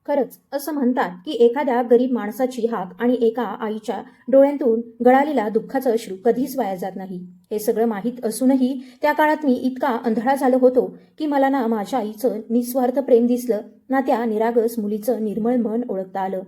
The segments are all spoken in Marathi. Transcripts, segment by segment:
खरंच असं म्हणतात की एखाद्या गरीब माणसाची हाक आणि एका आईच्या डोळ्यांतून गळालेला दुःखाचा अश्रू कधीच वाया जात नाही. हे सगळं माहीत असूनही त्या काळात मी इतका अंधळा झालो होतो की मला ना माझ्या आईचं निस्वार्थ प्रेम दिसलं, ना त्या निरागस मुलीचं निर्मळ मन ओळखता आलं.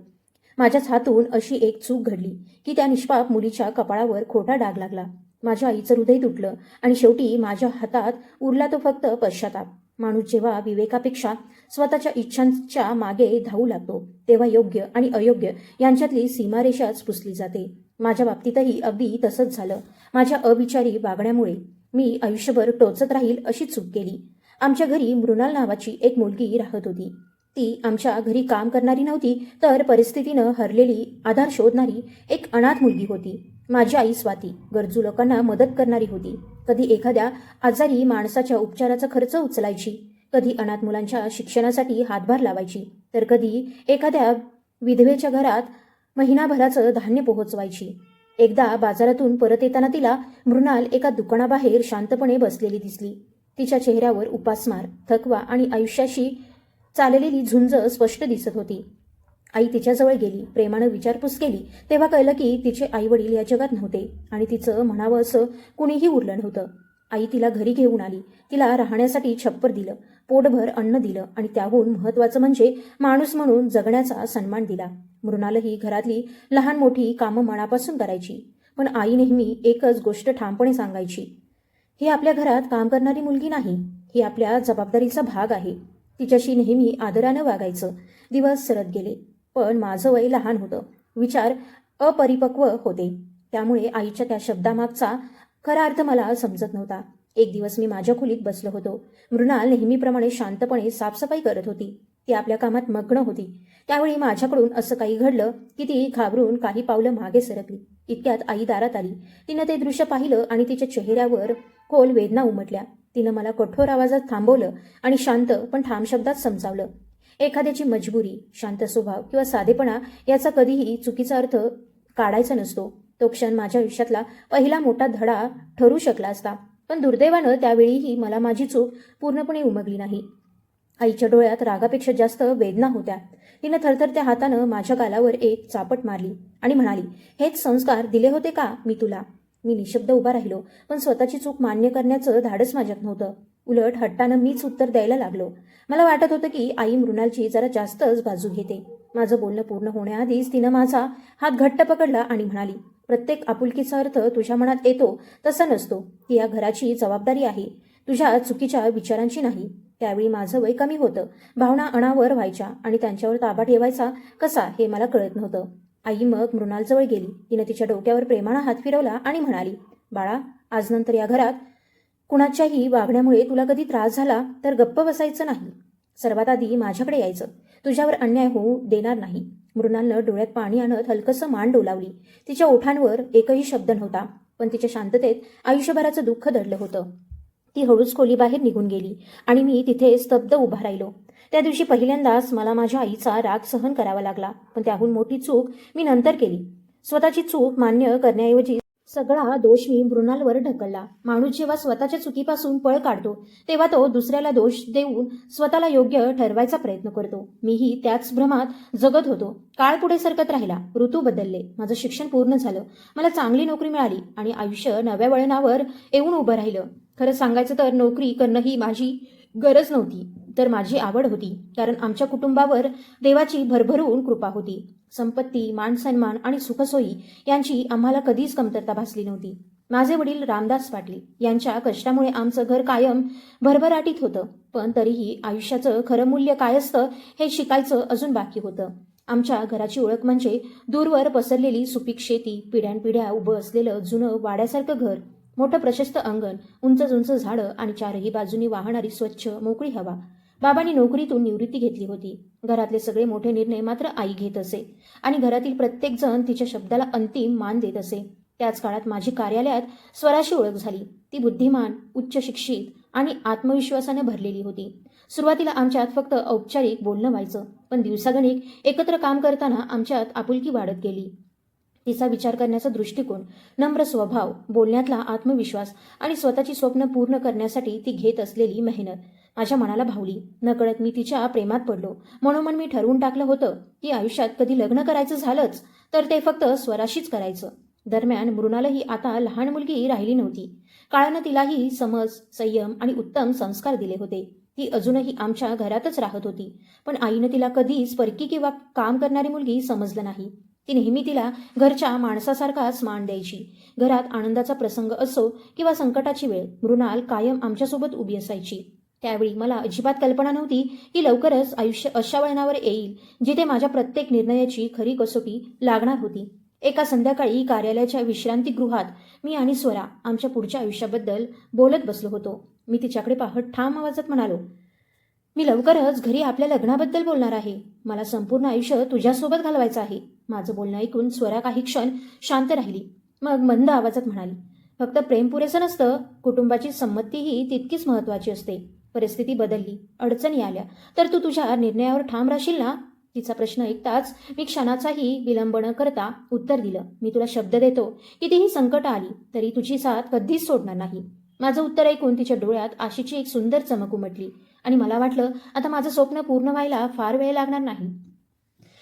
माझ्याच हातून अशी एक चूक घडली की त्या निष्पाप मुलीच्या कपाळावर खोटा डाग लागला. माझ्या आईचं हृदय तुटलं आणि शेवटी माझ्या हातात उरला तो फक्त पश्चाताप. माणूस जेव्हा विवेकापेक्षा स्वतःच्या इच्छांच्या मागे धावू लागतो तेव्हा योग्य आणि अयोग्य यांच्यातली सीमारेषाच पुसली जाते. माझ्या बाबतीतही अगदी तसंच झालं. माझ्या अविचारी वागण्यामुळे मी आयुष्यभर टोचत राहील अशी चूक केली. आमच्या घरी मृणाल नावाची एक मुलगी राहत होती. ती आमच्या घरी काम करणारी नव्हती, तर परिस्थितीनं हरलेली, आधार शोधणारी एक अनाथ मुलगी होती. माझी आई स्वाती गरजू लोकांना मदत करणारी होती. कधी एखाद्या आजारी माणसाच्या उपचाराचा खर्च उचलायची, कधी अनाथ मुलांच्या शिक्षणासाठी हातभार लावायची, तर कधी एखाद्या विधवेच्या घरात महिनाभराचं धान्य पोहोचवायची. एकदा बाजारातून परत येताना तिला मृणाल एका दुकानाबाहेर शांतपणे बसलेली दिसली. तिच्या चेहऱ्यावर उपासमार, थकवा आणि आयुष्याशी चाललेली झुंज स्पष्ट दिसत होती. आई तिच्याजवळ गेली, प्रेमानं विचारपूस केली. तेव्हा कळलं की तिचे आई वडील या जगात नव्हते आणि तिचं म्हणावं असं कुणीही उरलं नव्हतं. आई तिला घरी घेऊन आली. तिला राहण्यासाठी छप्पर दिलं, पोटभर अन्न दिलं आणि त्याहून महत्त्वाचं म्हणजे माणूस म्हणून जगण्याचा सन्मान दिला. मृणालही घरातली लहान मोठी कामं मनापासून करायची, पण आई नेहमी एकच गोष्ट ठामपणे सांगायची, ही आपल्या घरात काम करणारी मुलगी नाही, ही आपल्या जबाबदारीचा भाग आहे. तिच्याशी नेहमी आदरानं वागायचं. दिवस सरत गेले, पण माझं वय लहान होतं, विचार अपरिपक्व होते. त्यामुळे आईच्या त्या शब्दामागचा खरा अर्थ मला समजत नव्हता. एक दिवस मी माझ्या खोलीत बसलो होतो. मृणाल नेहमीप्रमाणे शांतपणे साफसफाई करत होती. ती आपल्या कामात मग्न होती. त्यावेळी माझ्याकडून असं काही घडलं की ती घाबरून काही पावलं मागे सरकली. इतक्यात आई दारात आली. तिनं ते दृश्य पाहिलं आणि तिच्या चेहऱ्यावर खोल वेदना उमटल्या. तिनं मला कठोर आवाजात थांबवलं आणि शांत पण ठाम शब्दात समजावलं, एखाद्याची मजबुरी, शांत स्वभाव किंवा साधेपणा याचा कधीही चुकीचा अर्थ काढायचा नसतो. तो क्षण माझ्या आयुष्यातला पहिला मोठा धडा ठरू शकला असता, पण दुर्दैवानं त्यावेळीही मला माझी चूक पूर्णपणे उमगली नाही. आईच्या डोळ्यात रागापेक्षा जास्त वेदना होत्या. तिनं थरथरत्या हातानं माझ्या गालावर एक चापट मारली आणि म्हणाली, हेच संस्कार दिले होते का मी तुला? मी निशब्द उभा राहिलो, पण स्वतःची चूक मान्य करण्याचं धाडस माझ्यात नव्हतं. उलट हट्टानं मीच उत्तर द्यायला लागलो. मला वाटत होतं की आई मृणालची जरा जास्तच बाजू घेते. माझं बोलणं पूर्ण होण्याआधीच तिनं माझा हात घट्ट पकडला आणि म्हणाली, प्रत्येक आपुलकीचा अर्थ तुझ्या मनात येतो तसा नसतो. ती या घराची जबाबदारी आहे, तुझ्या चुकीच्या विचारांची नाही. त्यावेळी माझं वय कमी होतं. भावना अनावर व्हायच्या आणि त्यांच्यावर ताबा ठेवायचा कसा हे मला कळत नव्हतं. आई मग मृणालजवळ गेली. तिनं तिच्या डोक्यावर प्रेमानं हात फिरवला आणि म्हणाली, बाळा, आजनंतर या घरात कुणाच्याही वागण्यामुळे तुला कधी त्रास झाला तर गप्प बसायचं नाही. सर्वात आधी माझ्याकडे यायचं. तुझ्यावर अन्याय होऊ देणार नाही. मृणालनं डोळ्यात पाणी आणत हलकसं मान डोलावली. तिच्या ओठांवर एकही शब्द नव्हता, पण तिच्या शांततेत आयुष्यभराचं दुःख दडलं होतं. ती हळूच खोलीबाहेर निघून गेली आणि मी तिथे स्तब्ध उभा राहिलो. त्या दिवशी पहिल्यांदाच मला माझ्या आईचा राग सहन करावा लागला, पण त्याहून मोठी चूक मी नंतर केली. स्वतःची चूक मान्य करण्याऐवजी सगळा दोष मी मृणालवर ढकलला. माणूस जेव्हा स्वतःच्या चुकीपासून पळ काढतो तेव्हा तो दुसऱ्याला दोष देऊन स्वतःला योग्य ठरवायचा प्रयत्न करतो. मीही त्याच भ्रमात जगत होतो. काळ पुढे सरकत राहिला. ऋतू बदलले. माझं शिक्षण पूर्ण झालं. मला चांगली नोकरी मिळाली आणि आयुष्य नव्या वळणावर येऊन उभं राहिलं. खरं सांगायचं तर नोकरी करणं ही माझी गरज नव्हती, तर माझी आवड होती. कारण आमच्या कुटुंबावर देवाची भरभरून कृपा होती. संपत्ती, मानसन्मान आणि सुखसोयी यांची आम्हाला कधीच कमतरता भासली नव्हती. माझे वडील रामदास पाटील यांच्या कष्टामुळे आमचं घर कायम भरभराटीत होतं, पण तरीही आयुष्याचं खरं मूल्य काय असतं हे शिकायचं अजून बाकी होतं. आमच्या घराची ओळख म्हणजे दूरवर पसरलेली सुपीक शेती, पिढ्यानपिढ्या उभं असलेलं जुनं वाड्यासारखं घर, मोठं प्रशस्त अंगण, उंच उंच झाडं आणि चारही बाजूनी वाहणारी स्वच्छ मोकळी हवा. बाबांनी नोकरीतून निवृत्ती घेतली होती. घरातले सगळे मोठे निर्णय मात्र आई घेत असे आणि घरातील प्रत्येक जण तिच्या शब्दाला अंतिम मान देत असे. त्याच काळात माझी कार्यालयात स्वराशी ओळख झाली. ती बुद्धिमान, उच्च शिक्षित आणि आत्मविश्वासाने भरलेली होती. सुरुवातीला आमच्यात फक्त औपचारिक बोलणं व्हायचं, पण दिवसागणिक एकत्र काम करताना आमच्यात आपुलकी वाढत गेली. तिचा विचार करण्याचा दृष्टिकोन, नम्र स्वभाव, बोलण्यातला आत्मविश्वास आणि स्वतःची स्वप्न पूर्ण करण्यासाठी ती घेत असलेली मेहनत माझ्या मनाला भावली. नकळत मी तिच्या प्रेमात पडलो. मनोमन मी ठरवून टाकलं होतं की आयुष्यात कधी लग्न करायचं झालंच तर ते फक्त स्वराशीच करायचं. दरम्यान मृणालही आता लहान मुलगी राहिली नव्हती. काळानं तिलाही समज, संयम आणि उत्तम संस्कार दिले होते. ती अजूनही आमच्या घरातच राहत होती. पण आईनं तिला कधीच परकी किंवा काम करणारी मुलगी समजलं नाही. ती नेहमी तिला घरच्या माणसासारखाच मान द्यायची. घरात आनंदाचा प्रसंग असो किंवा संकटाची वेळ, मृणाल कायम आमच्यासोबत उभी असायची. त्यावेळी मला अजिबात कल्पना नव्हती की लवकरच आयुष्य अशा वळणावर येईल जिथे माझ्या प्रत्येक निर्णयाची खरी कसोटी लागणार होती. एका संध्याकाळी कार्यालयाच्या विश्रांतीगृहात मी आणि स्वरा आमच्या पुढच्या आयुष्याबद्दल बोलत बसलो होतो. मी तिच्याकडे पाहत ठाम आवाजात म्हणालो, मी लवकरच घरी आपल्या लग्नाबद्दल बोलणार आहे. मला संपूर्ण आयुष्य तुझ्यासोबत घालवायचं आहे. माझं बोलणं ऐकून स्वरा काही क्षण शांत राहिली. मग मंद आवाजात म्हणाली, फक्त प्रेम पुरेसं नसतं, कुटुंबाची संमतीही तितकीच महत्त्वाची असते. परिस्थिती बदलली, अडचणी आल्या तर तू तुझ्या निर्णयावर ठाम राहशील ना? तिचा प्रश्न ऐकताच मी क्षणाचाही विलंब न करता उत्तर दिलं, मी तुला शब्द देतो कितीही संकट आली तरी तुझी साथ कधीच सोडणार नाही. माझं उत्तर ऐकून तिच्या डोळ्यात आशेची एक सुंदर चमक उमटली आणि मला वाटलं आता माझं स्वप्न पूर्ण व्हायला फार वेळ लागणार नाही.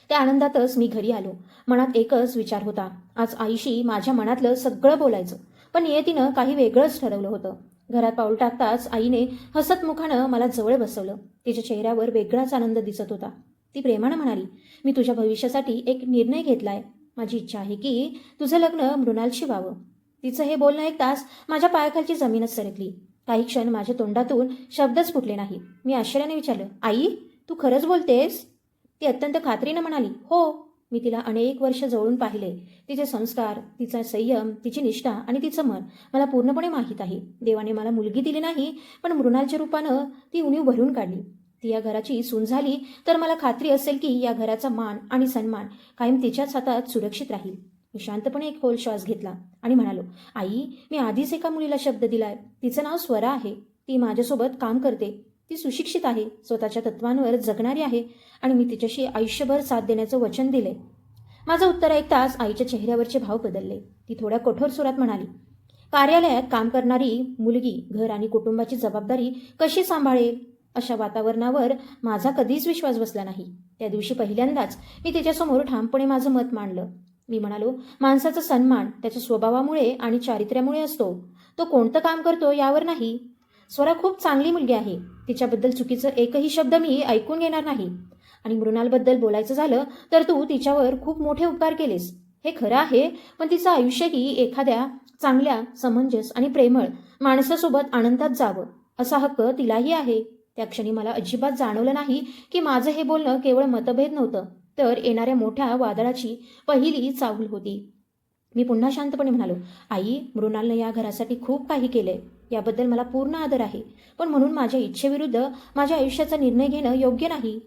त्या आनंदातच मी घरी आलो. मनात एकच विचार होता, आज आईशी माझ्या मनातलं सगळं बोलायचं. पण नियतीनं काही वेगळंच ठरवलं होतं. घरात पाऊल टाकताच आईने हसतमुखानं मला जवळ बसवलं. तिच्या चेहऱ्यावर वेगळाच आनंद दिसत होता. ती प्रेमानं म्हणाली, मी तुझ्या भविष्यासाठी एक निर्णय घेतलाय. माझी इच्छा आहे की तुझं लग्न मृणालशी व्हावं. तिचं हे बोलणं ऐकताच माझ्या पायाखालची जमीनच सरकली. काही क्षण माझ्या तोंडातून शब्दच फुटले नाही. मी आश्चर्याने विचारलं, आई, तू खरंच बोलतेस? ती अत्यंत खात्रीनं म्हणाली, हो. मी तिला अनेक वर्ष जवळून पाहिले. तिचे संस्कार, तिचा संयम, तिची निष्ठा आणि तिचं मन मला पूर्णपणे माहीत आहे. देवाने मला मुलगी दिली नाही, पण मृणालच्या रूपानं ती उणीव भरून काढली. ती या घराची सून झाली तर मला खात्री असेल की या घराचा मान आणि सन्मान कायम तिच्याच हातात सुरक्षित राहील. मी शांतपणे एक खोल श्वास घेतला आणि म्हणालो, आई, मी आधीच एका मुलीला शब्द दिलाय. तिचं नाव स्वरा आहे. ती माझ्यासोबत काम करते. ती सुशिक्षित आहे, स्वतःच्या तत्वांवर जगणारी आहे आणि मी तिच्याशी आयुष्यभर साथ देण्याचं वचन दिले. माझं उत्तर ऐकताच आईच्या चेहऱ्यावरचे भाव बदलले. ती थोड्या कठोर सुरात म्हणाली, कार्यालयात काम करणारी मुलगी घर आणि कुटुंबाची जबाबदारी कशी सांभाळेल? अशा वातावरणावर माझा कधीच विश्वास बसला नाही. त्या दिवशी पहिल्यांदाच मी तिच्यासमोर ठामपणे माझं मत मांडलं. मी म्हणालो, माणसाचा सन्मान त्याच्या स्वभावामुळे आणि चारित्र्यामुळे असतो, तो कोणतं काम करतो यावर नाही. स्वरा खूप चांगली मुलगी आहे. तिच्याबद्दल चुकीचं एकही शब्द मी ऐकून घेणार नाही. आणि मृणालबद्दल बोलायचं झालं तर तू तिच्यावर खूप मोठे उपकार केलेस, हे खरं आहे. पण तिचं आयुष्यही एखाद्या चांगल्या, समंजस आणि प्रेमळ माणसासोबत आनंदात जावं असा हक्क तिलाही आहे. त्या क्षणी मला अजिबात जाणवलं नाही की माझं हे बोलणं केवळ मतभेद नव्हतं, तर येणाऱ्या मोठ्या वादळाची पहिली चाहूल होती. मी पुन्हा शांतपणे म्हणालो, आई, मृणालनं या घरासाठी खूप काही केलंय. याबद्दल मला पूर्ण आदर आहे. पण म्हणून माझ्या इच्छेविरुद्ध माझ्या आयुष्याचा निर्णय घेणं योग्य नाही.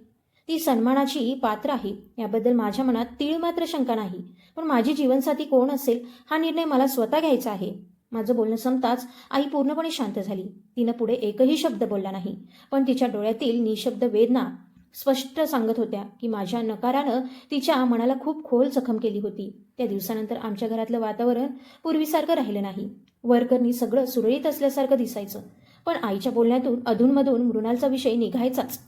ती सन्मानाची पात्र आहे, याबद्दल माझ्या मनात तीळ मात्र शंका नाही. पण माझी जीवनसाथी कोण असेल हा निर्णय मला स्वतः घ्यायचा आहे. माझं बोलणं संपताच आई पूर्णपणे शांत झाली. तिनं पुढे एकही शब्द बोलला नाही, पण तिच्या डोळ्यातील निशब्द वेदना स्पष्ट सांगत होत्या की माझ्या नकारानं तिच्या मनाला खूप खोल जखम केली होती. त्या दिवसानंतर आमच्या घरातलं वातावरण पूर्वीसारखं राहिलं नाही. वरकरणी सगळं सुरळीत असल्यासारखं दिसायचं, पण आईच्या बोलण्यातून अधूनमधून मृणालचा विषय निघायचाच.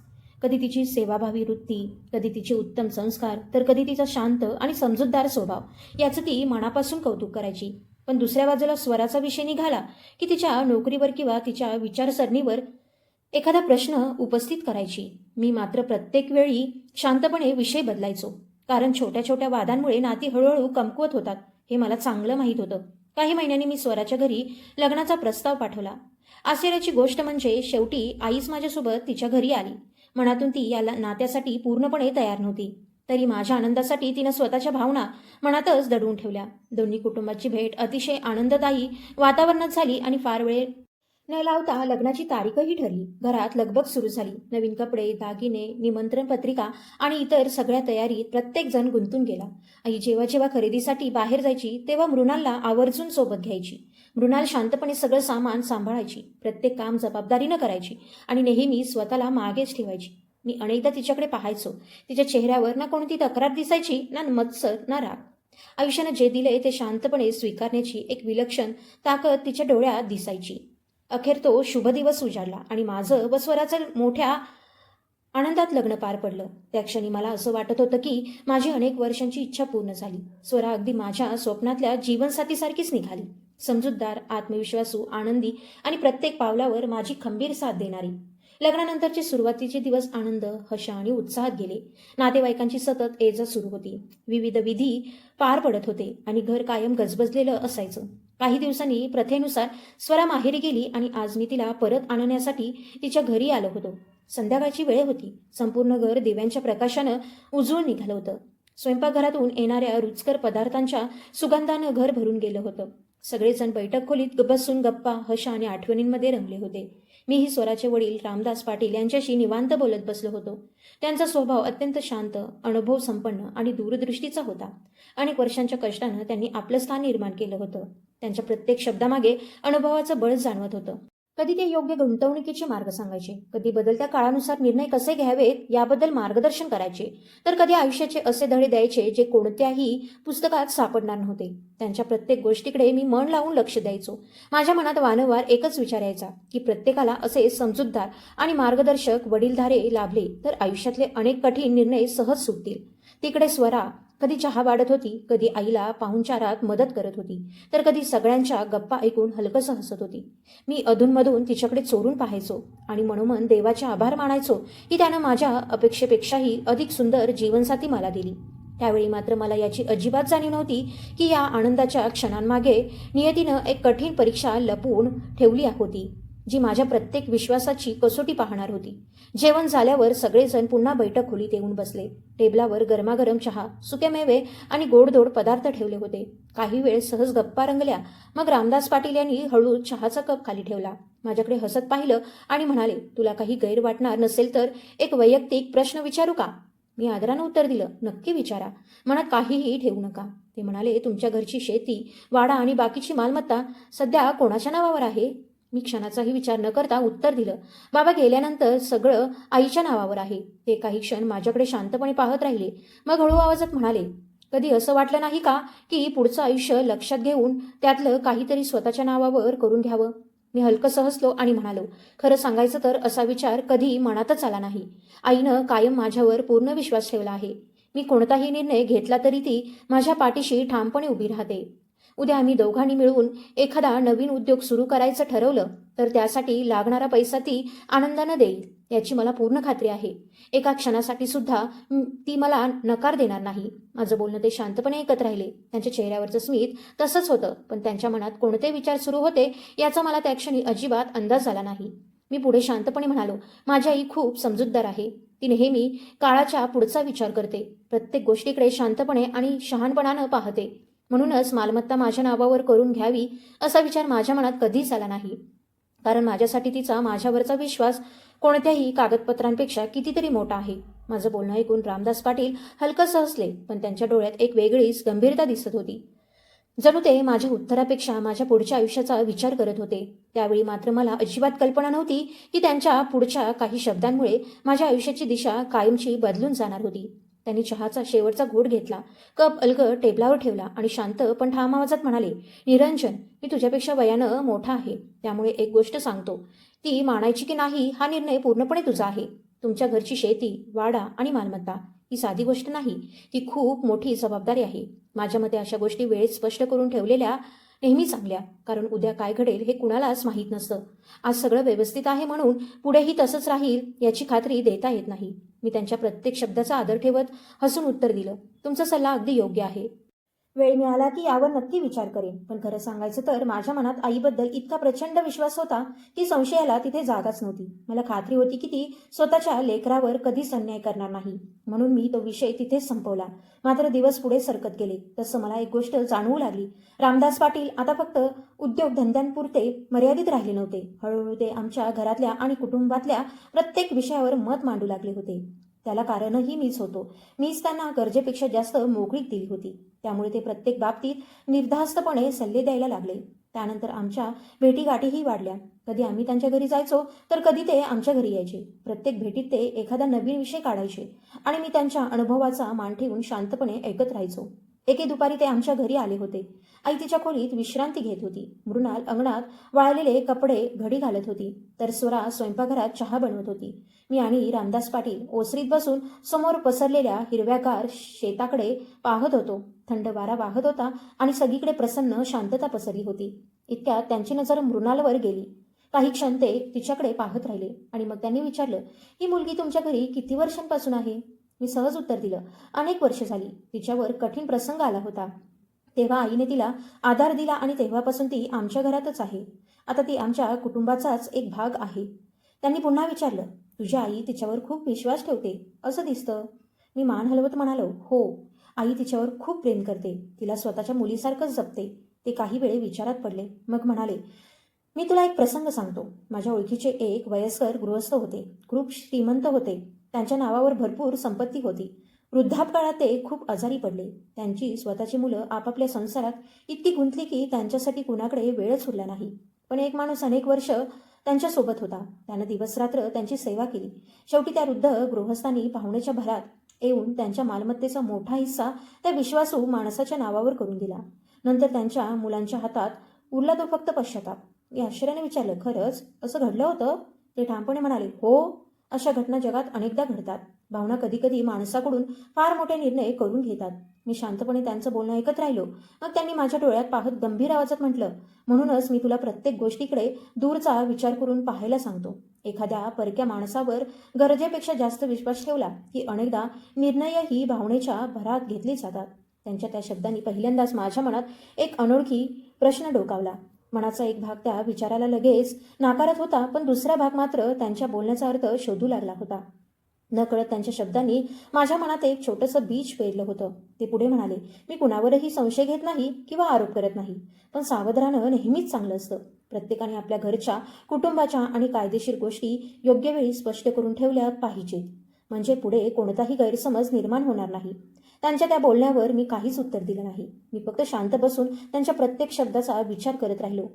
कधी तिची सेवाभावी वृत्ती, कधी तिचे उत्तम संस्कार, तर कधी तिचा शांत आणि समजूतदार स्वभाव, याचं ती मनापासून कौतुक करायची. पण दुसऱ्या बाजूला स्वराचा विषय निघाला की तिच्या नोकरीवर किंवा तिच्या विचारसरणीवर एखादा प्रश्न उपस्थित करायची. मी मात्र प्रत्येक वेळी शांतपणे विषय बदलायचो, कारण छोट्या छोट्या वादांमुळे नाती हळूहळू कमकुवत होतात हे मला चांगलं माहीत होतं. काही महिन्यांनी मी स्वराच्या घरी लग्नाचा प्रस्ताव पाठवला. आश्चर्याची गोष्ट म्हणजे शेवटी आईच माझ्यासोबत तिच्या घरी आली. मनातून ती या नात्यासाठी पूर्णपणे तयार नव्हती, तरी माझ्या आनंदासाठी तिनं स्वतःच्या भावना मनातच दडवून ठेवल्या. दोन्ही कुटुंबाची भेट अतिशय आनंददायी वातावरणात झाली आणि फार वेळ न लावता लग्नाची तारीखही ठरली. घरात लगबग सुरू झाली. नवीन कपडे, दागिने, निमंत्रण पत्रिका आणि इतर सगळ्या तयारीत प्रत्येक जण गुंतून गेला. आई जेव्हा जेव्हा खरेदीसाठी बाहेर जायची तेव्हा मृणालला आवर्जून सोबत घ्यायची. मृणाल शांतपणे सगळं सामान सांभाळायची, प्रत्येक काम जबाबदारीनं करायची आणि नेहमी स्वतःला मागेच ठेवायची. मी अनेकदा तिच्याकडे पाहायचो. तिच्या चेहऱ्यावर ना कोणती तक्रार दिसायची, ना मत्सर, ना राग. आयुष्यानं जे दिले ते शांतपणे स्वीकारण्याची एक विलक्षण ताकद तिच्या डोळ्यात दिसायची. अखेर तो शुभ दिवस उजाडला आणि माझं व स्वराचं मोठ्या आनंदात लग्न पार पडलं. त्या क्षणी मला असं वाटत होतं की माझी अनेक वर्षांची इच्छा पूर्ण झाली. स्वरा अगदी माझ्या स्वप्नातल्या जीवनसाथीसारखीच निघाली. समजूतदार, आत्मविश्वासू, आनंदी आणि प्रत्येक पावलावर माझी खंबीर साथ देणारी. लग्नानंतरचे सुरुवातीचे दिवस आनंद, हर्ष आणि उत्साहात गेले. नातेवाईकांची सतत ये-जा सुरू होती. विविध विधी पार पडत होते आणि घर कायम गजबजलेलं असायचं. काही दिवसांनी प्रथेनुसार स्वरा माहेरी गेली आणि आज मी तिला परत आणण्यासाठी तिच्या घरी आलो होतो. संध्याकाळची वेळ होती. संपूर्ण घर दिव्यांच्या प्रकाशानं उजळून निघालं होतं. स्वयंपाकघरातून येणाऱ्या रुचकर पदार्थांच्या सुगंधानं घर भरून गेलं होतं. सगळेजण बैठक खोलीत बसून गप्पा, हशा आणि आठवणींमध्ये रंगले होते. मीही स्वराचे वडील रामदास पाटील यांच्याशी निवांत बोलत बसलो होतो. त्यांचा स्वभाव अत्यंत शांत, अनुभव संपन्न आणि दूरदृष्टीचा होता. अनेक वर्षांच्या कष्टानं त्यांनी आपलं स्थान निर्माण केलं होतं. त्यांच्या प्रत्येक शब्दामागे अनुभवाचं बळ जाणवत होतं. कधी ते योग्य गुंतवणुकीचे मार्ग सांगायचे, कधी बदलत्या काळानुसार निर्णय कसे घ्यावेत याबद्दल मार्गदर्शन करायचे, तर कधी आयुष्याचे असे धडे द्यायचे जे कोणत्याही पुस्तकात सापडणार नव्हते. त्यांच्या प्रत्येक गोष्टीकडे मी मन लावून लक्ष द्यायचो. माझ्या मनात वारंवार एकच विचार यायचा की प्रत्येकाला असे समजूतदार आणि मार्गदर्शक वडीलधारे लाभले तर आयुष्यातले अनेक कठीण निर्णय सहज सुटतील. तिकडे स्वरा कधी चहा वाढत होती, कधी आईला पाहुणचारात मदत करत होती, तर कधी सगळ्यांच्या गप्पा ऐकून हलकसं हसत होती. मी अधूनमधून तिच्याकडे चोरून पाहायचो आणि मनोमन देवाचे आभार मानायचो की त्यानं माझ्या अपेक्षेपेक्षाही अधिक सुंदर जीवनसाथी मला दिली. त्यावेळी मात्र मला याची अजिबात जाणीव नव्हती की या आनंदाच्या क्षणांमागे नियतीनं एक कठीण परीक्षा लपवून ठेवली होती, जी माझ्या प्रत्येक विश्वासाची कसोटी पाहणार होती. जेवण झाल्यावर सगळेजण पुन्हा बैठक खोलीत येऊन बसले. टेबलावर गरमागरम चहा, सुके मेवे आणि गोडधोड पदार्थ ठेवले होते. काही वेळ सहज गप्पा रंगल्या. मग रामदास पाटील यांनी हळू चहाचा कप खाली ठेवला, माझ्याकडे हसत पाहिलं आणि म्हणाले, तुला काही गैर वाटणार नसेल तर एक वैयक्तिक प्रश्न विचारू का? मी आदरानं उत्तर दिलं, नक्की विचारा. मनात काहीही ठेवू नका. ते म्हणाले, तुमच्या घरची शेती, वाडा आणि बाकीची मालमत्ता सध्या कोणाच्या नावावर आहे? मी क्षणाचाही विचार न करता उत्तर दिलं, बाबा गेल्यानंतर सगळं आईच्या नावावर आहे. ते काही क्षण माझ्याकडे शांतपणे पाहत राहिले. मग हळू आवाजात म्हणाले, कधी असं वाटलं नाही का की पुढचं आयुष्य लक्षात घेऊन त्यातलं काहीतरी स्वतःच्या नावावर करून घ्यावं? मी हलकं हसलो आणि म्हणालो, खरं सांगायचं तर असा विचार कधी मनातच आला नाही. आईनं कायम माझ्यावर पूर्ण विश्वास ठेवला आहे. मी कोणताही निर्णय घेतला तरी ती माझ्या पाठीशी ठामपणे उभी राहते. उद्या आम्ही दोघांनी मिळून एखादा नवीन उद्योग सुरू करायचं ठरवलं तर त्यासाठी लागणारा पैसा ती आनंदानं देईल, याची मला पूर्ण खात्री आहे. एका क्षणासाठी सुद्धा ती मला नकार देणार नाही. माझं बोलणं ते शांतपणे ऐकत राहिले. त्यांच्या चेहऱ्यावरचं स्मित तसंच होतं, पण त्यांच्या मनात कोणते विचार सुरू होते याचा मला त्या क्षणी अजिबात अंदाज झाला नाही. मी पुढे शांतपणे म्हणालो, माझी आई खूप समजूतदार आहे. ती नेहमी काळाच्या पुढचा विचार करते, प्रत्येक गोष्टीकडे शांतपणे आणि शहाणपणानं पाहते. म्हणूनच मालमत्ता माझ्या नावावर करून घ्यावी असा विचार माझ्या मनात कधीच आला नाही. कारण माझ्यासाठी तिचा माझ्यावरचा विश्वास कोणत्याही कागदपत्रांपेक्षा कितीतरी मोठा आहे. माझं बोलणं ऐकून रामदास पाटील हलकं हसले, पण त्यांच्या डोळ्यात एक वेगळीच गंभीरता दिसत होती. जणू ते माझ्या उत्तरापेक्षा माझ्या पुढच्या आयुष्याचा विचार करत होते. त्यावेळी मात्र मला अजिबात कल्पना नव्हती की त्यांच्या पुढच्या काही शब्दांमुळे माझ्या आयुष्याची दिशा कायमची बदलून जाणार होती. त्यांनी चहाचा शेवटचा घोट घेतला, कप अलगद टेबलावर ठेवला आणि शांत पण ठाम आवाजात म्हणाले, निरंजन, मी तुझ्यापेक्षा वयानं मोठा आहे. त्यामुळे एक गोष्ट सांगतो, ती मानायची की नाही हा निर्णय पूर्णपणे तुझा आहे. तुमच्या घरची शेती, वाडा आणि मालमत्ता ही साधी गोष्ट नाही, ती खूप मोठी जबाबदारी आहे. माझ्या मते अशा गोष्टी वेळेत स्पष्ट करून ठेवलेल्या नेहमी चांगल्या, कारण उद्या काय घडेल हे कुणालाच माहीत नसतं. आज सगळं व्यवस्थित आहे म्हणून पुढेही तसंच राहील याची खात्री देता येत नाही. मी त्यांच्या प्रत्येक शब्दाचा आदर ठेवत हसून उत्तर दिलं, तुमचा सल्ला अगदी योग्य आहे. वेळ मिळाला की यावर नक्की विचार करेन. पण खरं सांगायचं तर माझ्या मनात आईबद्दल इतका प्रचंड विश्वास होता की संशयाला तिथे जागाच नव्हती. मला खात्री होती की ती स्वतःच्या लेकरावर कधीच अन्याय करणार नाही. म्हणून मी तो विषय तिथेच संपवला. मात्र दिवस पुढे सरकत गेले तसं मला एक गोष्ट जाणवू लागली. रामदास पाटील आता फक्त उद्योगधंद्यांपुरते मर्यादित राहिले नव्हते. हळूहळू ते आमच्या घरातल्या आणि कुटुंबातल्या प्रत्येक विषयावर मत मांडू लागले होते. त्याला कारणही मीच होतो. मीच त्यांना गरजेपेक्षा जास्त मोकळीक दिली होती. त्यामुळे ते प्रत्येक बाबतीत निर्धास्तपणे सल्ले द्यायला लागले. त्यानंतर आमच्या भेटीगाठीही वाढल्या. कधी आम्ही त्यांच्या घरी जायचो तर कधी ते आमच्या घरी यायचे. प्रत्येक भेटीत ते एखादा नवीन विषय काढायचे आणि मी त्यांच्या अनुभवाचा मान ठेवून शांतपणे ऐकत राहायचो. एके दुपारी ते आमच्या घरी आले होते. आई तिच्या खोलीत विश्रांती घेत होती. मृणाल अंगणात वाळलेले कपडे घडी घालत होती, तर स्वरा स्वयंपाकघरात चहा बनवत होती. मी आणि रामदास पाटील ओसरीत बसून समोर पसरलेल्या हिरव्यागार शेताकडे पाहत होतो. थंड वारा वाहत होता आणि सगळीकडे प्रसन्न शांतता पसरली होती. इतक्यात त्यांची नजर मृणालवर गेली. काही क्षण ते तिच्याकडे पाहत राहिले आणि मग त्यांनी विचारलं, ही मुलगी तुमच्या घरी किती वर्षांपासून आहे? मी सहज उत्तर दिलं, अनेक वर्ष झाली. तिच्यावर कठीण प्रसंग आला होता, तेव्हा आईने तिला आधार दिला आणि तेव्हापासून ती आमच्या घरातच आहे. आता ती आमच्या कुटुंबाचाच एक भाग आहे. त्यांनी पुन्हा विचारलं, तुझी आई तिच्यावर खूप विश्वास ठेवते असं दिसतं. मी मान हलवत म्हणालो, हो, आई तिच्यावर खूप प्रेम करते. तिला स्वतःच्या मुलीसारखंच जपते. ते काही वेळ विचारात पडले. मग म्हणाले, मी तुला एक प्रसंग सांगतो. माझ्या ओळखीचे एक वयस्कर गृहस्थ होते. खूप श्रीमंत होते. त्यांच्या नावावर भरपूर संपत्ती होती. वृद्धापकाळात ते खूप आजारी पडले. त्यांची स्वतःची मुलं आपापल्या संसारात इतकी गुंतली की त्यांच्यासाठी कुणाकडे वेळच उरला नाही. पण एक माणूस अनेक वर्ष त्यांच्यासोबत होता. त्यानं दिवसरात्र त्यांची सेवा केली. शेवटी त्या वृद्ध गृहस्थांनी पाहुण्याच्या भरात येऊन त्यांच्या मालमत्तेचा मोठा हिस्सा त्या विश्वासू माणसाच्या नावावर करून दिला. नंतर त्यांच्या मुलांच्या हातात उरला तो फक्त पश्चाताप. मी आश्चर्याने विचारलं, खरंच असं घडलं होतं? ते ठामपणे म्हणाले, हो, अशा घटना जगात अनेकदा घडतात. भावना कधी कधी माणसाकडून फार मोठे निर्णय करून घेतात. मी शांतपणे त्यांचं बोलणं ऐकत राहिलो. मग त्यांनी माझ्या डोळ्यात पाहत गंभीर आवाजात म्हटलं, म्हणूनच मी तुला प्रत्येक गोष्टीकडे दूरचा विचार करून पाहायला सांगतो. एखाद्या परक्या माणसावर गरजेपेक्षा जास्त विश्वास ठेवला की अनेकदा निर्णयही भावनेच्या भरात घेतले जातात. त्यांच्या त्या शब्दांनी पहिल्यांदाच माझ्या मनात एक अनोळखी प्रश्न डोकावला. मनाचा एक भाग त्या विचाराला लगेच नाकारत होता, पण दुसरा भाग मात्र त्यांच्या बोलण्याचा अर्थ शोधू लागला होता. नकळत त्यांच्या शब्दांनी माझ्या मनात एक छोटंसं बीज पेरलं होतं. ते पुढे म्हणाले, मी कुणावरही संशय घेत नाही किंवा आरोप करत नाही, पण सावध राहणं नेहमीच चांगलं असतं. प्रत्येकाने आपल्या घरच्या, कुटुंबाच्या आणि कायदेशीर गोष्टी योग्य वेळी स्पष्ट करून ठेवल्या पाहिजेत, म्हणजे पुढे कोणताही गैरसमज निर्माण होणार नाही. त्यांच्या त्या बोलण्यावर मी काहीच उत्तर दिलं नाही. मी फक्त शांत बसून त्यांच्या प्रत्येक शब्दाचा विचार करत राहिलो.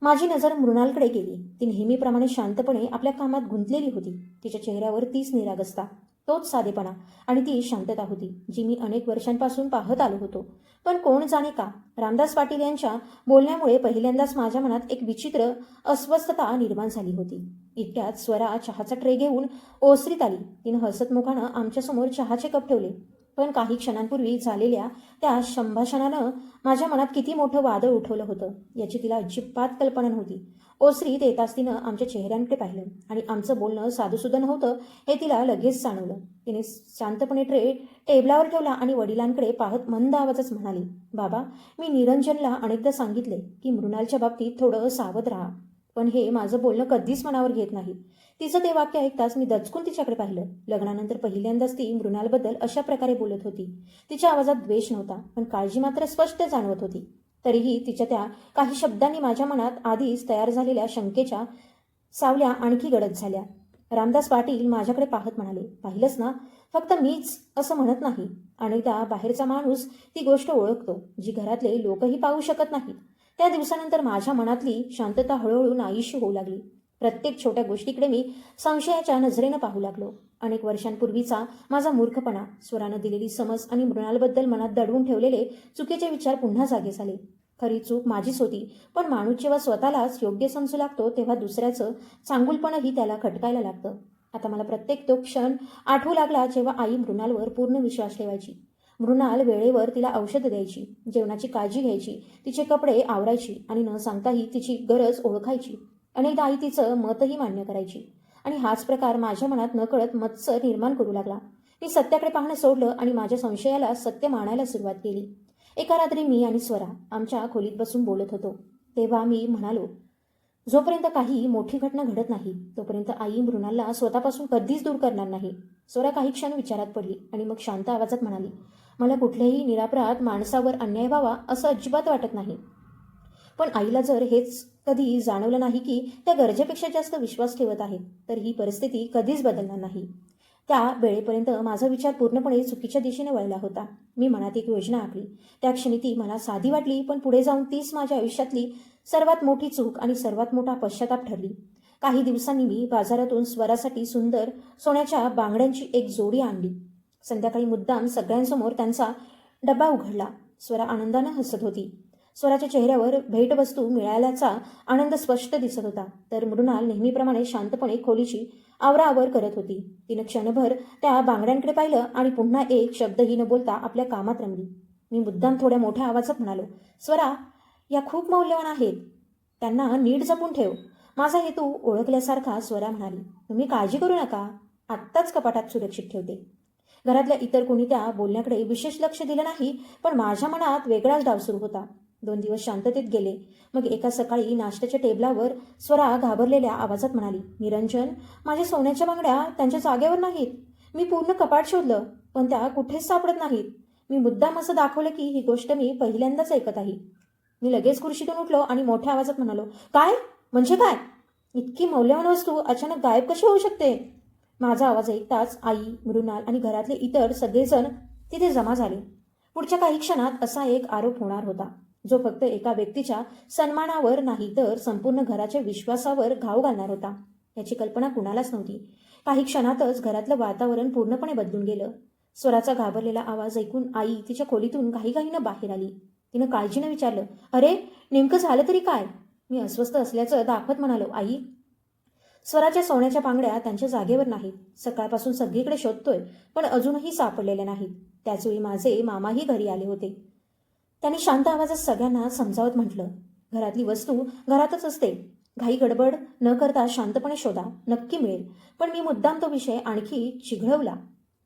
माझी नजर मृणालकडे गेली. ती नेहमीप्रमाणे शांतपणे आपल्या कामात गुंतलेली होती. तिच्या चेहऱ्यावर तीच निरागसता, तोच साधेपणा आणि ती शांतता होती जी मी अनेक वर्षांपासून पाहत आलो होतो. पण कोण जाणे का, रामदास पाटील यांच्या बोलण्यामुळे पहिल्यांदाच माझ्या मनात एक विचित्र अस्वस्थता निर्माण झाली होती. इतक्यात स्वरा चहाचा ट्रे घेऊन ओसरीत आली. तिनं हसतमुखानं आमच्यासमोर चहाचे कप ठेवले. पण काही क्षणांपूर्वी झालेल्या त्या संभाषणानं माझ्या मनात किती मोठं वादळ उठवलं होतं याची तिला अजिबात कल्पना नव्हती. ओसरीत येताच तिनं आमच्या चेहऱ्यांकडे पाहिलं आणि आमचं बोलणं साधूसुद्धा नव्हतं हे तिला लगेच जाणवलं. तिने शांतपणे ट्रे टेबलावर ठेवला आणि वडिलांकडे पाहत मंद आवाजात म्हणाली, बाबा, मी निरंजनला अनेकदा सांगितले की मृणालच्या बाबतीत थोडं सावध राहा, पण हे माझं बोलणं कधीच मनावर घेत नाही. तिचं ते वाक्य ऐकताच मी दचकून तिच्याकडे पाहिलं. लग्नानंतर पहिल्यांदाच ती मृणालबद्दल अशा प्रकारे बोलत होती. तिच्या आवाजात द्वेष नव्हता, पण काळजी मात्र स्पष्ट जाणवत होती. तरीही तिच्या त्या काही शब्दांनी माझ्या मनात आधीच तयार झालेल्या शंकेच्या सावल्या आणखी गडद झाल्या. रामदास पाटील माझ्याकडे पाहत म्हणाले, पाहिलंच ना, फक्त मीच असं म्हणत नाही. अनेकदा बाहेरचा माणूस ती गोष्ट ओळखतो जी घरातले लोकही पाहू शकत नाहीत. त्या दिवसानंतर माझ्या मनातली शांतता हळूहळू नाहीशी होऊ लागली. प्रत्येक छोट्या गोष्टीकडे मी संशयाच्या नजरेनं पाहू लागलो. अनेक वर्षांपूर्वीचा माझा मूर्खपणा, स्वरानं दिलेली समज आणि मृणालबद्दल मनात दडवून ठेवलेले चुकीचे विचार पुन्हा जागे झाले. खरी चूक माझीच होती, पण माणूस जेव्हा स्वतःलाच योग्य समजू लागतो तेव्हा दुसऱ्याचं चांगुलपणही त्याला खटकायला लागतं. आता मला प्रत्येक तो क्षण आठवू लागला जेव्हा आई मृणालवर पूर्ण विश्वास ठेवायची. मृणाल वेळेवर तिला औषध द्यायची, जेवणाची काळजी घ्यायची, तिचे कपडे आवरायची आणि न सांगताही तिची गरज ओळखायची. अनेकदा आई तिचं मतही मान्य करायची आणि हाच प्रकार माझ्या मनात नकळत मत्सर निर्माण करू लागला. मी सत्याकडे पाहणं सोडलं आणि माझ्या संशयाला सत्य मानायला सुरुवात केली. एका रात्री मी आणि स्वरा आमच्या खोलीत बसून बोलत होतो. तेव्हा मी म्हणालो, जोपर्यंत काही मोठी घटना घडत नाही तोपर्यंत आई मृणालला स्वतःपासून कधीच दूर करणार नाही. स्वरा काही क्षण विचारात पडली आणि मग शांत आवाजात म्हणाली, मला कुठल्याही निरपराध माणसावर अन्याय व्हावा असं अजिबात वाटत नाही. पण आईला जर हेच कधी जाणवलं नाही की त्या गरजेपेक्षा जास्त विश्वास ठेवत आहे, तर ही परिस्थिती कधीच बदलणार नाही. त्या वेळेपर्यंत माझा विचार पूर्णपणे चुकीच्या दिशेने वळला होता. मी मनात एक योजना आखली. त्या क्षणी ती मला साधी वाटली, पण पुढे जाऊन तीच माझ्या आयुष्यातली सर्वात मोठी चूक आणि सर्वात मोठा पश्चाताप ठरली. काही दिवसांनी मी बाजारातून स्वरासाठी सुंदर सोन्याच्या बांगड्यांची एक जोडी आणली. संध्याकाळी मुद्दाम सगळ्यांसमोर त्यांचा डब्बा उघडला. स्वरा आनंदानं हसत होती. स्वराच्या चेहऱ्यावर भेटवस्तू मिळाल्याचा आनंद स्पष्ट दिसत होता. तर मृणाल नेहमीप्रमाणे शांतपणे खोलीची आवराआवर करत होती. तिनं क्षणभर त्या बांगड्यांकडे पाहिलं आणि पुन्हा एक शब्दही न बोलता आपल्या कामात रमली. मी मुद्दाम थोड्या मोठ्या आवाजात म्हणालो, स्वरा, या खूप मौल्यवान आहेत. त्यांना नीट जपून ठेव. माझा हेतू ओळखल्यासारखा स्वरा म्हणाली, तुम्ही काळजी करू नका. आत्ताच कपाटात सुरक्षित ठेवते. घरातल्या इतर कोणी त्या बोलण्याकडे विशेष लक्ष दिलं नाही, पण माझ्या मनात वेगळाच डाव सुरू होता. 2 दिवस शांततेत गेले. मग एका सकाळी नाश्त्याच्या टेबलावर स्वरा घाबरलेल्या आवाजात म्हणाली, निरंजन, माझ्या सोन्याच्या बांगड्या त्यांच्या जागेवर नाहीत. मी पूर्ण कपाट शोधलं, पण त्या कुठेच सापडत नाहीत. मी मुद्दाम असं दाखवलं की ही गोष्ट मी पहिल्यांदाच ऐकत आहे. मी लगेच खुर्शीतून उठलो आणि मोठ्या आवाजात म्हणालो, काय? म्हणजे काय? इतकी मौल्यवान वस्तू अचानक गायब कशी होऊ शकते? माझा आवाज ऐकताच आई, मृणाल आणि घरातले इतर सगळेजण तिथे जमा झाले. पुढच्या काही क्षणात असा एक आरोप होणार होता, जो फक्त एका व्यक्तीच्या सन्मानावर नाही तर संपूर्ण घराच्या विश्वासावर घाव घालणार होता. याची कल्पना कुणालाच नव्हती. काही क्षणातच घरातलं वातावरण पूर्णपणे बदलून गेलं. स्वराचा घाबरलेला आवाज ऐकून आई तिच्या खोलीतून घाईघाईनं बाहेर आली. तिनं काळजीनं विचारलं, अरे, नेमकं झालं तरी काय? मी अस्वस्थ असल्याचं दाखवत म्हणालो, आई, स्वराच्या सोन्याच्या बांगड्या त्यांच्या जागेवर नाहीत. सकाळपासून सगळीकडे शोधतोय, पण अजूनही सापडलेल्या नाहीत. त्याचवेळी माझे मामाही घरी आले होते. त्यांनी शांत आवाजात सगळ्यांना समजावत म्हटलं, घरातली वस्तू घरातच असते. घाई गडबड न करता शांतपणे शोधा, नक्की मिळेल. पण मी मुद्दाम तो विषय आणखी चिघळवला.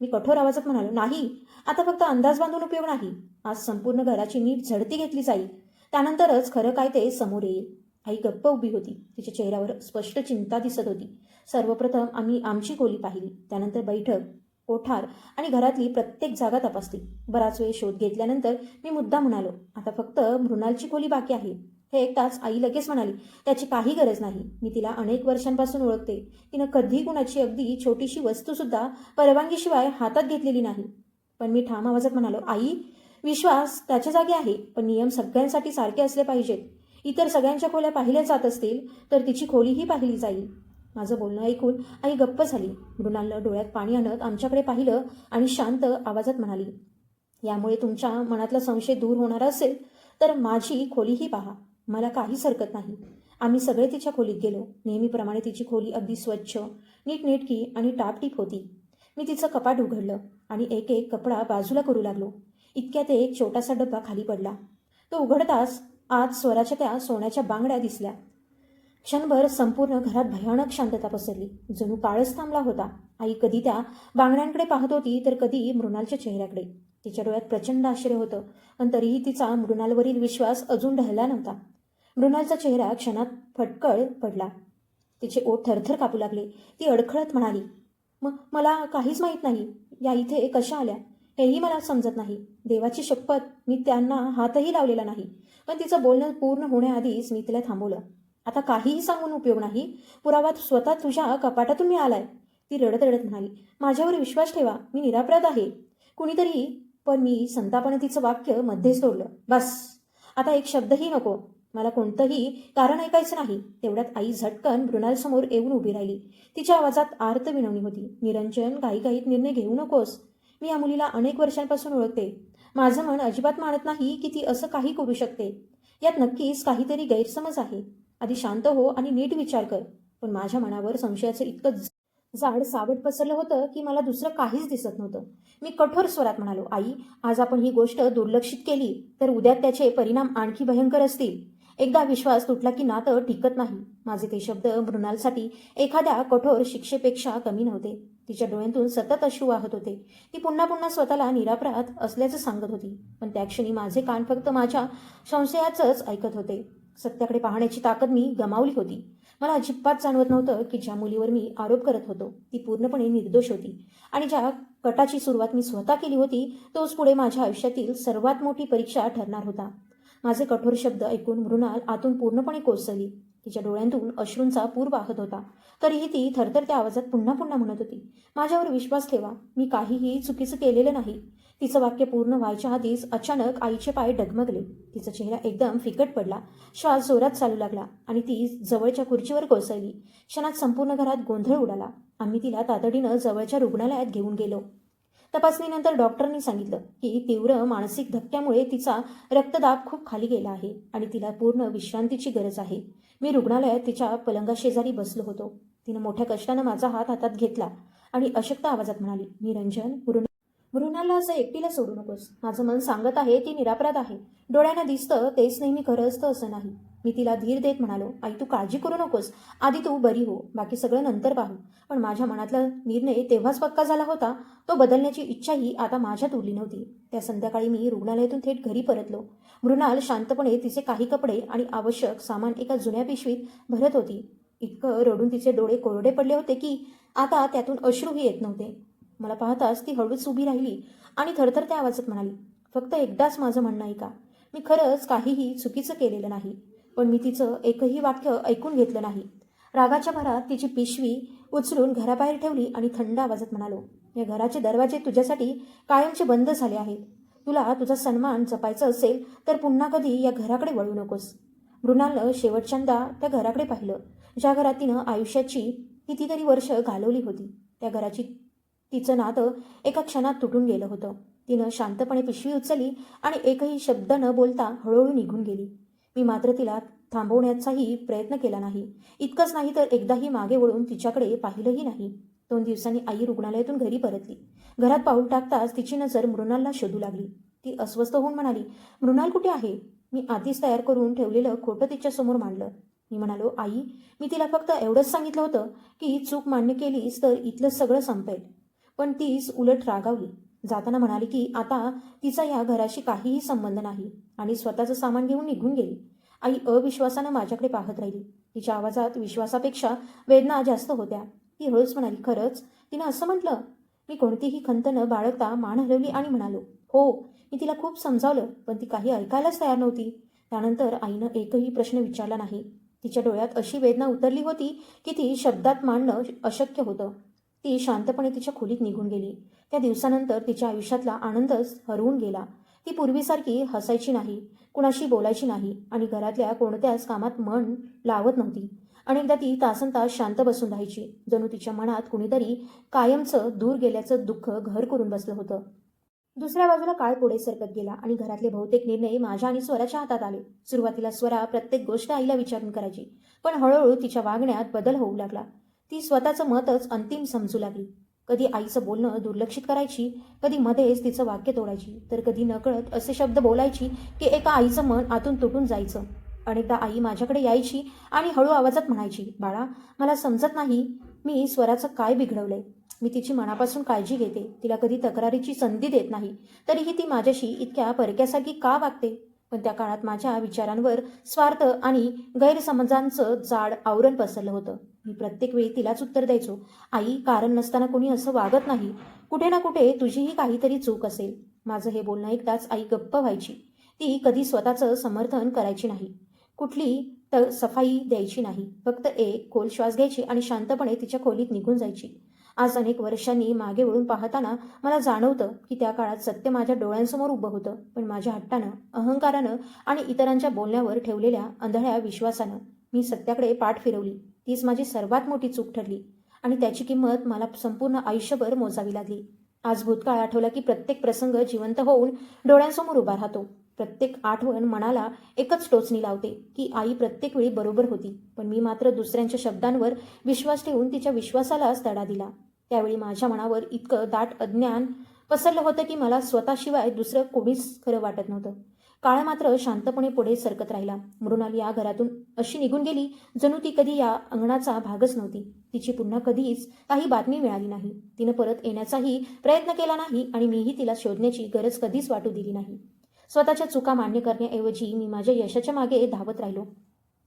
मी कठोर आवाजात म्हणालो, नाही, आता फक्त अंदाज बांधून उपयोग नाही. आज संपूर्ण घराची नीट झडती घेतली जाईल. त्यानंतरच खरं काय ते समोर येईल. आई गप्प उभी होती. तिच्या चेहऱ्यावर स्पष्ट चिंता दिसत होती. सर्वप्रथम आम्ही आमची खोली पाहिली. त्यानंतर बैठक, कोठार आणि घरातली प्रत्येक जागा तपासली. बराच वेळ शोध घेतल्यानंतर मी मुद्दा म्हणालो, आता फक्त मृणालची खोली बाकी आहे. हे ऐकताच आई लगेच म्हणाली, त्याची काही गरज नाही. मी तिला अनेक वर्षांपासून ओळखते. तिनं कधी कुणाची अगदी छोटीशी वस्तूसुद्धा परवानगीशिवाय हातात घेतलेली नाही. पण मी ठाम आवाजात म्हणालो, आई, विश्वास त्याच्या जागी आहे, पण नियम सगळ्यांसाठी सारखे असले पाहिजेत. इतर सगळ्यांच्या खोल्या पाहिल्या जात असतील तर तिची खोलीही पाहिली जाईल. माझं बोलणं ऐकून आई गप्प झाली. मृणालनं डोळ्यात पाणी आणत आमच्याकडे पाहिलं आणि शांत आवाजात म्हणाली, यामुळे तुमच्या मनातला संशय दूर होणार असेल तर माझी खोलीही पहा. मला काहीच हरकत नाही. आम्ही सगळे तिच्या खोलीत गेलो. नेहमीप्रमाणे तिची खोली अगदी स्वच्छ, नीटनेटकी आणि टापटीप होती. मी तिचं कपाट उघडलं आणि एक एक कपडा बाजूला करू लागलो. इतक्यात एक छोटासा डब्बा खाली पडला. तो उघडताच आत स्वराच्या त्या सोन्याच्या बांगड्या दिसल्या. क्षणभर संपूर्ण घरात भयानक शांतता पसरली. जणू काळच थांबला होता. आई कधी त्या बांगड्यांकडे पाहत होती तर कधी मृणालच्या चेहऱ्याकडे. तिच्या डोळ्यात प्रचंड आश्चर्य होतं, पण तरीही तिचा मृणालवरील विश्वास अजून ढळला नव्हता. मृणालचा चेहरा क्षणात फटकळ पडला. तिचे ओठ थरथर कापू लागले. ती अडखळत म्हणाली, मला काहीच माहीत नाही. या इथे कशा आल्या हेही मला समजत नाही. देवाची शपथ, मी त्यांना हातही लावलेला नाही. पण तिचं बोलणं पूर्ण होण्याआधीच मी तिला थांबवलं. आता काहीही सांगून उपयोग नाही. पुरावा स्वतः तुझ्या कपाटातून मिळालाय. ती रडत रडत म्हणाली, माझ्यावर विश्वास ठेवा, मी निरपराध आहे. कुणीतरी. पण मी संतापाने तिचं वाक्य मध्येच तोडलं. बस, आता एक शब्दही नको. मला कोणतंही कारण ऐकायचं नाही. तेवढ्यात आई झटकन मृणालसमोर येऊन उभी राहिली. तिच्या आवाजात आर्त विनवणी होती. निरंजन, घाईघाईत निर्णय घेऊ नकोस. मी या मुलीला अनेक वर्षांपासून ओळखते. माझं मन अजिबात मानत नाही की ती असं काही करू शकते. यात नक्कीच काहीतरी गैरसमज आहे. आधी शांत हो आणि नीट विचार कर. पण माझ्या मनावर संशयाचं इतकं जाड सावट पसरलं होतं की मला दुसरं काहीच दिसत नव्हतं. मी कठोर स्वरात म्हणालो, आई, आज आपण ही गोष्ट दुर्लक्षित केली तर उद्या त्याचे परिणाम आणखी भयंकर असतील. एकदा विश्वास तुटला की नातं टिकत नाही. माझे ते शब्द मृणालसाठी एखाद्या कठोर शिक्षेपेक्षा कमी नव्हते. तिच्या डोळ्यांतून सतत अश्रू वाहत होते. ती पुन्हा पुन्हा स्वतःला निरपराध असल्याचं सांगत होती. पण त्या क्षणी माझे कान फक्त माझ्या संशयाचंच ऐकत होते. सत्याकडे पाहण्याची ताकद मी गमावली होती. मला अजिबात जाणवत नव्हतं की ज्या मुलीवर मी आरोप करत होतो ती पूर्णपणे निर्दोष होती. आणि ज्या कटाची सुरुवात मी स्वतः केली होती तोच पुढे माझ्या आयुष्यातील सर्वात मोठी परीक्षा ठरणार होता. माझे कठोर शब्द ऐकून मृणाल आतून पूर्णपणे कोसळली. तिच्या डोळ्यांतून अश्रूंचा पूर वाहत होता. तरीही ती थरथरत्या आवाजात पुन्हा पुन्हा म्हणत होती, माझ्यावर विश्वास ठेवा, मी काहीही चुकीचं केलेलं नाही. तिचं वाक्य पूर्ण व्हायच्या आधीच अचानक आईचे पाय डगमगले. तिचा चेहरा एकदम फिकट पडला. श्वास जोरात चालू लागला आणि ती जवळच्या खुर्चीवर कोसळली. क्षणात संपूर्ण घरात गोंधळ उडाला. आम्ही तिला तातडीनं जवळच्या रुग्णालयात घेऊन गेलो. तपासणीनंतर डॉक्टरांनी सांगितलं की तीव्र मानसिक धक्क्यामुळे तिचा रक्तदाब खूप खाली गेला आहे आणि तिला पूर्ण विश्रांतीची गरज आहे. मी रुग्णालयात तिच्या पलंगाशेजारी बसलो होतो. तिनं मोठ्या कष्टानं माझा हात हातात घेतला आणि अशक्त आवाजात म्हणाली, "निरंजन, मृणालला असं एकटीला सोडू नकोस. माझं मन सांगत आहे ती निरपराध आहे. डोळ्यांना दिसतं तेच नेहमी खरं असतं असं नाही." मी तिला धीर देत म्हणालो, "आई, तू काळजी करू नकोस. आधी तू बरी हो, बाकी सगळं नंतर पाहू." पण माझ्या मनातला निर्णय तेव्हाच पक्का झाला होता. तो बदलण्याची इच्छाही आता माझ्यात उरली नव्हती. त्या संध्याकाळी मी रुग्णालयातून थेट घरी परतलो. मृणाल शांतपणे तिचे काही कपडे आणि आवश्यक सामान एका जुन्या पिशवीत भरत होती. इतकं रडून तिचे डोळे कोरडे पडले होते की आता त्यातून अश्रूही येत नव्हते. मला पाहताच ती हळूच उभी राहिली आणि थरथरत्या आवाजात म्हणाली, "फक्त एकदाच माझं म्हणणं ऐका. मी खरंच काहीही चुकीचं केलेलं नाही." पण मी तिचं एकही वाक्य ऐकून घेतलं नाही. रागाच्या भरात तिची पिशवी उचलून घराबाहेर ठेवली आणि थंड आवाजात म्हणालो, "या घराचे दरवाजे तुझ्यासाठी कायमचे बंद झाले आहेत. तुला तुझा सन्मान जपायचा असेल तर पुन्हा कधी या घराकडे वळू नकोस." मृणालनं शेवटच्यांदा त्या घराकडे पाहिलं, ज्या घरात तिनं आयुष्याची कितीतरी वर्ष घालवली होती. त्या घराची तिचं नातं एका क्षणात तुटून गेलं होतं. तिनं शांतपणे पिशवी उचलली आणि एकही शब्द न बोलता हळूहळू निघून गेली. मी मात्र तिला थांबवण्याचाही प्रयत्न केला नाही. इतकंच नाही तर एकदाही मागे वळून तिच्याकडे पाहिलंही नाही. 2 दिवसांनी आई रुग्णालयातून घरी परतली. घरात पाऊल टाकताच तिची नजर मृणालला शोधू लागली. ती अस्वस्थ होऊन म्हणाली, "मृणाल कुठे आहे?" मी आधीच तयार करून ठेवलेलं खोटं तिच्यासमोर मांडलं. मी म्हणालो, "आई, मी तिला फक्त एवढंच सांगितलं होतं की चूक मान्य केलीस तर इथलं सगळं संपेल." पण तीच उलट रागावली. जाताना म्हणाली की आता तिचा या घराशी काहीही संबंध नाही आणि स्वतःचं सामान घेऊन निघून गेली. आई अविश्वासानं माझ्याकडे पाहत राहिली. तिच्या आवाजात विश्वासापेक्षा वेदना जास्त होत्या. ती हळूच म्हणाली, "खरंच तिनं असं म्हटलं?" मी कोणतीही खंत न बाळगता मान हलवली आणि म्हणालो, "हो." मी तिला खूप समजावलं पण ती काही ऐकायलाच तयार नव्हती. त्यानंतर आईनं एकही प्रश्न विचारला नाही. तिच्या डोळ्यात अशी वेदना उतरली होती की ती शब्दात मांडणं अशक्य होतं. ती शांतपणे तिच्या खोलीत निघून गेली. त्या दिवसानंतर तिच्या आयुष्यातला आनंदच हरवून गेला. ती पूर्वीसारखी हसायची नाही, कुणाशी बोलायची नाही आणि घरातल्या कोणत्याच कामात मन लावत नव्हती. अनेकदा ती तासनतास शांत बसून राहायची, जणू तिच्या मनात कुणीतरी कायमचं दूर गेल्याचं दुःख घर करून बसलं होतं. दुसऱ्या बाजूला काळ पुढे सरकत गेला आणि घरातले बहुतेक निर्णय माझ्या आणि स्वराच्या हातात आले. सुरुवातीला स्वरा प्रत्येक गोष्ट आईला विचारून करायची, पण हळूहळू तिच्या वागण्यात बदल होऊ लागला. ती स्वतःचं मतच अंतिम समजू लागली. कधी आईचं बोलणं दुर्लक्षित करायची, कधी मध्येच तिचं वाक्य तोडायची, तर कधी नकळत असे शब्द बोलायची की एका आईचं मन आतून तुटून जायचं. अनेकदा आई माझ्याकडे यायची आणि हळू आवाजात म्हणायची, "बाळा, मला समजत नाही मी स्वराचं काय बिघडवलंय. मी तिची मनापासून काळजी घेते, तिला कधी तक्रारीची संधी देत नाही, तरीही ती माझ्याशी इतक्या परक्यासारखी का वागते?" पण त्या काळात माझ्या विचारांवर स्वार्थ आणि गैरसमजांचं जाड आवरण पसरलं होतं. मी प्रत्येक वेळी तिलाच उत्तर द्यायचो, "आई, कारण नसताना कोणी असं वागत नाही. कुठे ना कुठे तुझीही काहीतरी चूक असेल." माझं हे बोलणं ऐकताच आई गप्प व्हायची. ती कधी स्वतःचं समर्थन करायची नाही, कुठली सफाई द्यायची नाही. फक्त एक खोल श्वास घ्यायची आणि शांतपणे तिच्या खोलीत निघून जायची. आज अनेक वर्षांनी मागे वळून पाहताना मला जाणवतं की त्या काळात सत्य माझ्या डोळ्यांसमोर उभं होतं, पण माझ्या हट्टानं, अहंकारानं आणि इतरांच्या बोलण्यावर ठेवलेल्या आंधळ्या विश्वासानं मी सत्याकडे पाठ फिरवली. तीच माझी सर्वात मोठी चूक ठरली आणि त्याची किंमत मला संपूर्ण आयुष्यभर मोजावी लागली. आज भूतकाळ आठवला की प्रत्येक प्रसंग जिवंत होऊन डोळ्यांसमोर उभा राहतो. प्रत्येक आठवण मनाला एकच टोचणी लावते की आई प्रत्येक वेळी बरोबर होती, पण मी मात्र दुसऱ्यांच्या शब्दांवर विश्वास ठेवून तिच्या विश्वासालाच तडा दिला. त्यावेळी माझ्या मनावर इतकं दाट अज्ञान पसरलं होतं की मला स्वतःशिवाय दुसरं कोणीच खरं वाटत नव्हतं. काळ मात्र शांतपणे पुढे सरकत राहिला. मृणाल या घरातून अशी निघून गेली जणू ती कधी या अंगणाचा भागच नव्हती. तिची पुन्हा कधीच काही बातमी मिळाली नाही. तिनं परत येण्याचाही प्रयत्न केला नाही आणि मीही तिला शोधण्याची गरज कधीच वाटू दिली नाही. स्वतःच्या चुका मान्य करण्याऐवजी मी माझ्या यशाच्या मागे धावत राहिलो.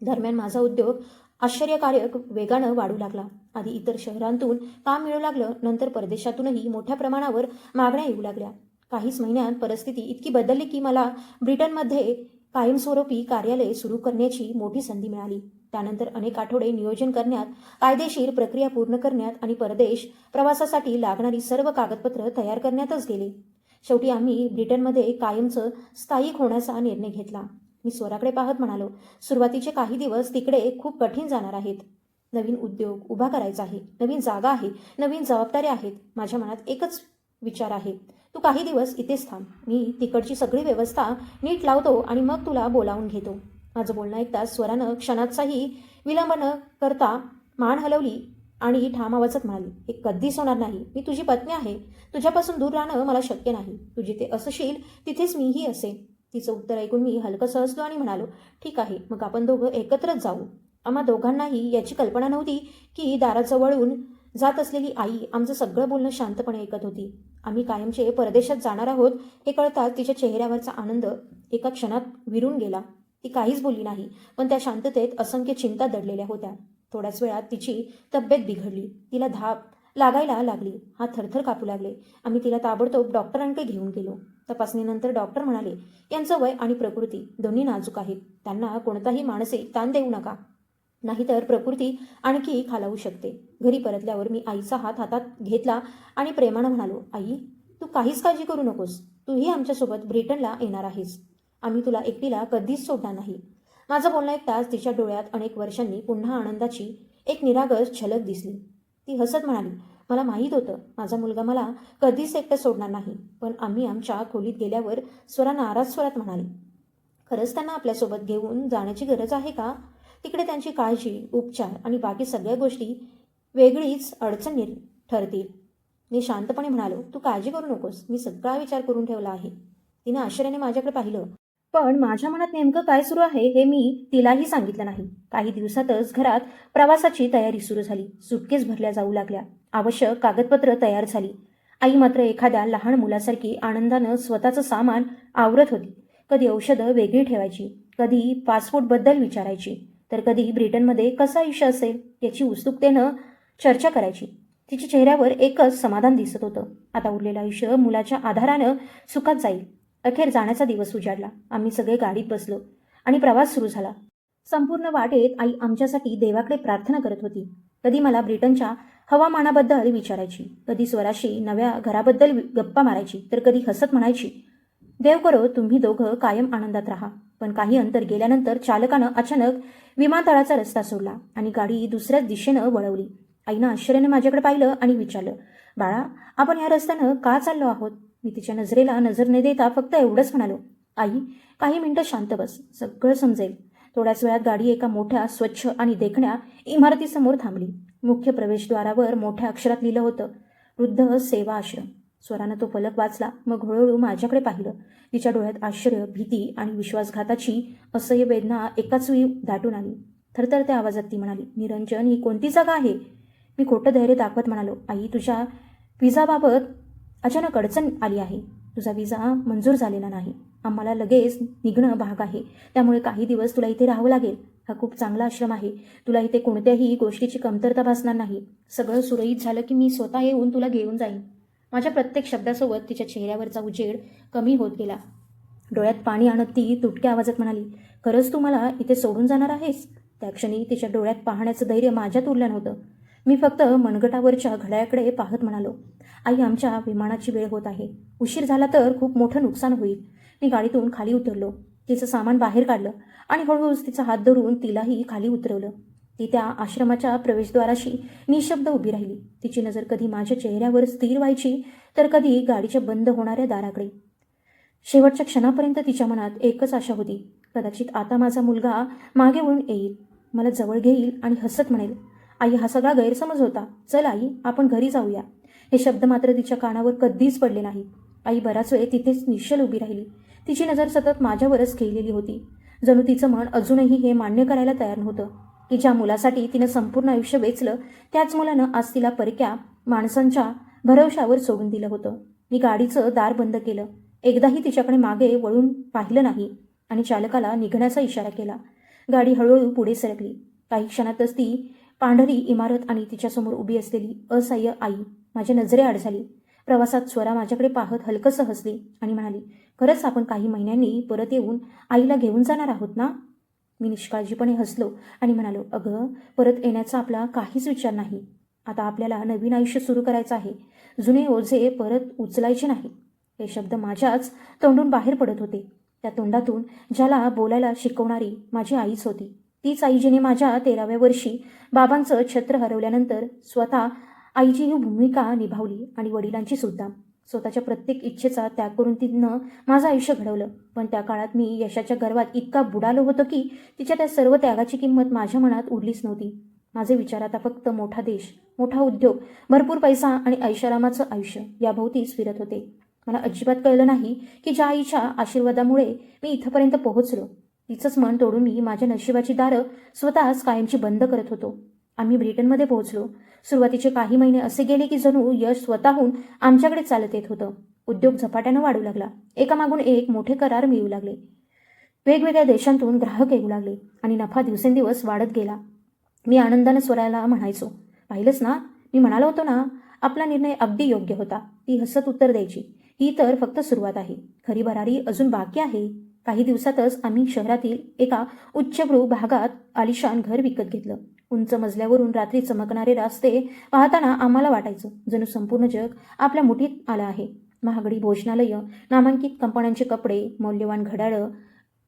दरम्यान माझा उद्योग आश्चर्यकारक वेगानं वाढू लागला. आधी इतर शहरांतून काम मिळू लागलं, नंतर परदेशातूनही मोठ्या प्रमाणावर मागण्या येऊ लागल्या. काहीच महिन्यात परिस्थिती इतकी बदलली की मला ब्रिटनमध्ये कायमस्वरूपी कार्यालय सुरू करण्याची मोठी संधी मिळाली. त्यानंतर अनेक आठवडे नियोजन करण्यात, कायदेशीर प्रक्रिया पूर्ण करण्यात आणि परदेश प्रवासासाठी लागणारी सर्व कागदपत्र तयार करण्यातच गेले. शेवटी आम्ही ब्रिटनमध्ये कायमचं स्थायिक होण्याचा निर्णय घेतला. मी स्वराकडे पाहत म्हणालो, "सुरुवातीचे काही दिवस तिकडे खूप कठीण जाणार आहेत. नवीन उद्योग उभा करायचा आहे, नवीन जागा आहे, नवीन जबाबदाऱ्या आहेत." माझ्या मनात एकच विचार आहे. तू काही दिवस इथेच थांब. मी तिकडची सगळी व्यवस्था नीट लावतो आणि मग तुला बोलावून घेतो. माझं बोलणं ऐकताच स्वरानं क्षणाचाही विलंब न करता मान हलवली आणि ठाम आवाजात म्हणाली, हे कधीच होणार नाही. मी तुझी पत्नी आहे. तुझ्यापासून दूर राहणं मला शक्य नाही. तू जिथे असशील तिथेच मीही असेन. तिचं उत्तर ऐकून मी हलकंसं हसलो आणि म्हणालो, ठीक आहे, मग आपण दोघं एकत्रच जाऊ. आम्हा दोघांनाही याची कल्पना नव्हती की दाराजवळून जात असलेली आई आमचं सगळं बोलणं शांतपणे ऐकत होती. आम्ही कायमचे परदेशात जाणार आहोत हे कळताच तिच्या चेहऱ्यावरचा आनंद एका क्षणात विरून गेला. ती काहीच बोलली नाही, पण त्या शांततेत असंख्य चिंता दडलेल्या होत्या. थोड्याच वेळात तिची तब्येत बिघडली. तिला धाप लागायला लागली. हात थरथर कापू लागले. आम्ही तिला ताबडतोब डॉक्टरांकडे घेऊन गेलो. तपासणीनंतर डॉक्टर म्हणाले, यांचं वय आणि प्रकृती दोन्ही नाजूक आहेत. त्यांना कोणताही मानसिक ताण देऊ नका, नाहीतर प्रकृती आणखी खालावू शकते. घरी परतल्यावर मी आईचा हात हातात घेतला आणि प्रेमानं म्हणालो, आई, तू काहीच काळजी करू नकोस. तूही आमच्यासोबत ब्रिटनला येणार आहेस. आम्ही तुला एकटीला कधीच सोडणार नाही. माझं बोलणं ऐकताच तिच्या डोळ्यात अनेक वर्षांनी पुन्हा आनंदाची एक निरागस झलक दिसली. ती हसत म्हणाली, मला माहीत होतं माझा मुलगा मला कधीच एकटं सोडणार नाही. पण आम्ही आमच्या खोलीत गेल्यावर स्वरा नाराज स्वरात म्हणाली, खरंच त्यांना आपल्यासोबत घेऊन जाण्याची गरज आहे का? तिकडे त्यांची काळजी, उपचार आणि बाकी सगळ्या गोष्टी वेगळीच अडचण ठरतील. मी शांतपणे म्हणालो, तू काळजी करू नकोस. मी सगळा विचार करून ठेवला आहे. तिनं आश्चर्याने माझ्याकडे पाहिलं, पण माझ्या मनात नेमकं काय सुरू आहे हे मी तिलाही सांगितलं नाही. काही दिवसातच घरात प्रवासाची तयारी सुरू झाली. सुटकेस भरल्या जाऊ लागल्या. आवश्यक कागदपत्र तयार झाली. आई मात्र एखाद्या लहान मुलासारखी आनंदानं स्वतःचं सामान आवरत होती. कधी औषधं वेगळी ठेवायची, कधी पासपोर्टबद्दल विचारायची, तर कधी ब्रिटनमध्ये कसं आयुष्य असेल याची उत्सुकतेनं चर्चा करायची. तिच्या चेहऱ्यावर एकच समाधान दिसत होतं. आता उरलेलं आयुष्य मुलाच्या आधारानं सुखात जाईल. अखेर जाण्याचा दिवस उजाडला. आम्ही सगळे गाडीत बसलो आणि प्रवास सुरू झाला. संपूर्ण वाटेत आई आमच्यासाठी देवाकडे प्रार्थना करत होती. कधी मला ब्रिटनच्या हवामानाबद्दल विचारायची, कधी स्वराशी नव्या घराबद्दल गप्पा मारायची, तर कधी हसत म्हणायची, देव करो तुम्ही दोघं कायम आनंदात राहा. पण काही अंतर गेल्यानंतर चालकानं अचानक विमानतळाचा रस्ता सोडला आणि गाडी दुसऱ्याच दिशेनं वळवली. आईनं आश्चर्याने माझ्याकडे पाहिलं आणि विचारलं, बाळा, आपण या रस्त्यानं का चाललो आहोत? मी तिच्या नजरेला नजर न देता फक्त एवढंच म्हणालो, आई, काही मिनिटं शांत बस, सगळं समजेल. थोड्याच वेळात गाडी एका मोठ्या स्वच्छ आणि देखण्या इमारतीसमोर थांबली. मुख्य प्रवेशद्वारावर मोठ्या अक्षरात लिहिलं होतं, वृद्ध सेवा आश्रम. स्वरानं तो फलक वाचला. मग हळूहळू माझ्याकडे पाहिलं. तिच्या डोळ्यात आश्चर्य, भीती आणि विश्वासघाताची असह्य वेदना एकाच वेळी दाटून आली. थरथरत्या आवाजात ती म्हणाली, निरंजन, ही कोणती जागा आहे? मी खोटं धैर्य दाखवत म्हणालो, आई, तुझ्या विजाबाबत अचानक अडचण आली आहे. तुझा विजा मंजूर झालेला नाही. आम्हाला लगेच निघणं भाग आहे. त्यामुळे काही दिवस तुला इथे राहावं लागेल. हा खूप चांगला आश्रम आहे. तुला इथे कोणत्याही गोष्टीची कमतरता भासणार नाही. सगळं सुरळीत झालं की मी स्वतः येऊन तुला घेऊन जाईन. माझ्या प्रत्येक शब्दासोबत तिच्या चेहऱ्यावरचा उजेड कमी होत गेला. डोळ्यात पाणी आणत ती तुटक्या आवाजात म्हणाली, खरंच तू मला इथे सोडून जाणार आहेस? त्या क्षणी तिच्या डोळ्यात पाहण्याचं धैर्य माझ्यात उरलं नव्हतं. मी फक्त मनगटावरच्या घड्याळाकडे पाहत म्हणालो, आई, आमच्या विमानाची वेळ होत आहे. उशीर झाला तर खूप मोठं नुकसान होईल. मी गाडीतून खाली उतरलो. तिचं सामान बाहेर काढलं आणि हळूहळूच तिचा हात धरून तिलाही खाली उतरवलं. ती त्या आश्रमाच्या प्रवेशद्वाराशी निशब्द उभी राहिली. तिची नजर कधी माझ्या चेहऱ्यावर स्थिर व्हायची, तर कधी गाडीच्या बंद होणाऱ्या दाराकडे. शेवटच्या क्षणापर्यंत तिच्या मनात एकच आशा होती, कदाचित आता माझा मुलगा मागे वळून येईल, मला जवळ घेईल आणि हसत म्हणेल, आई, हा सगळा गैरसमज होता. चल आई, आपण घरी जाऊया. हे शब्द मात्र तिच्या कानावर कधीच पडले नाही. आई बराच वेळ तिथेच निश्चल उभी राहिली. तिची नजर सतत माझ्यावरच खेळलेली होती. जणू तिचं मन अजूनही हे मान्य करायला तयार नव्हतं की ज्या मुलासाठी तिनं संपूर्ण आयुष्य वेचलं, त्याच मुलानं आज तिला परक्या माणसांच्या भरवशावर सोडून दिलं होतं. मी गाडीचं दार बंद केलं. एकदाही तिच्याकडे मागे वळून पाहिलं नाही आणि चालकाला निघण्याचा इशारा केला. गाडी हळूहळू पुढे सरकली. काही क्षणातच ती पांढरी इमारत आणि तिच्यासमोर उभी असलेली असहाय्य आई माझ्या नजरेआड झाली. प्रवासात स्वरा माझ्याकडे पाहत हलकसं हसली आणि म्हणाली, खरंच आपण काही महिन्यांनी परत येऊन आईला घेऊन जाणार आहोत ना? मी निष्काळजीपणे हसलो आणि म्हणालो, अगं, परत येण्याचा आपला काहीच विचार नाही. आता आपल्याला नवीन आयुष्य सुरू करायचं आहे. जुने ओझे परत उचलायचे नाही. हे शब्द माझ्याच तोंडून बाहेर पडत होते. त्या तोंडातून ज्याला बोलायला शिकवणारी माझी आईच होती. तीच आई जिने माझ्या 13व्या वर्षी बाबांचं छत्र हरवल्यानंतर स्वतः आईची ही भूमिका निभावली आणि वडिलांची सुद्धा. स्वतःच्या प्रत्येक इच्छेचा त्याग करून तिनं माझं आयुष्य घडवलं. पण त्या काळात मी यशाच्या गर्वात इतका बुडालो होतो की तिच्या त्या सर्व त्यागाची किंमत माझ्या मनात उरलीच नव्हती. माझे विचार आता फक्त मोठा देश, मोठा उद्योग, भरपूर पैसा आणि ऐशारामाचं आयुष्य याभोवतीच फिरत होते. मला अजिबात कळलं नाही की ज्या आईच्या आशीर्वादामुळे मी इथंपर्यंत पोहोचलो, तिचंच मन तोडून मी माझ्या नशिबाची दारं स्वतःच कायमची बंद करत होतो. आम्ही ब्रिटनमध्ये पोहोचलो. सुरुवातीचे काही महिने असे गेले की जणू यश स्वतःहून आमच्याकडे चालत येत होतं. उद्योग झपाट्यानं वाढू लागला. एकामागून एक मोठे करार मिळू लागले. वेगवेगळ्या देशांतून ग्राहक येऊ लागले आणि नफा दिवसेंदिवस वाढत गेला. मी आनंदानं स्वराला म्हणायचो, पाहिलंच ना, मी म्हणालो होतो ना, आपला निर्णय अगदी योग्य होता. ती हसत उत्तर द्यायची, ही तर फक्त सुरुवात आहे. खरी भरारी अजून बाकी आहे. काही दिवसातच आम्ही शहरातील एका उच्चभ्रू भागात आलिशान घर विकत घेतलं. उंच मजल्यावरून रात्री चमकणारे रस्ते पाहताना आम्हाला वाटायचं जणू संपूर्ण जग आपल्या मुठीत आलं आहे. महागडी भोजनालयं, नामांकित कंपन्यांचे कपडे, मौल्यवान घड्याळं,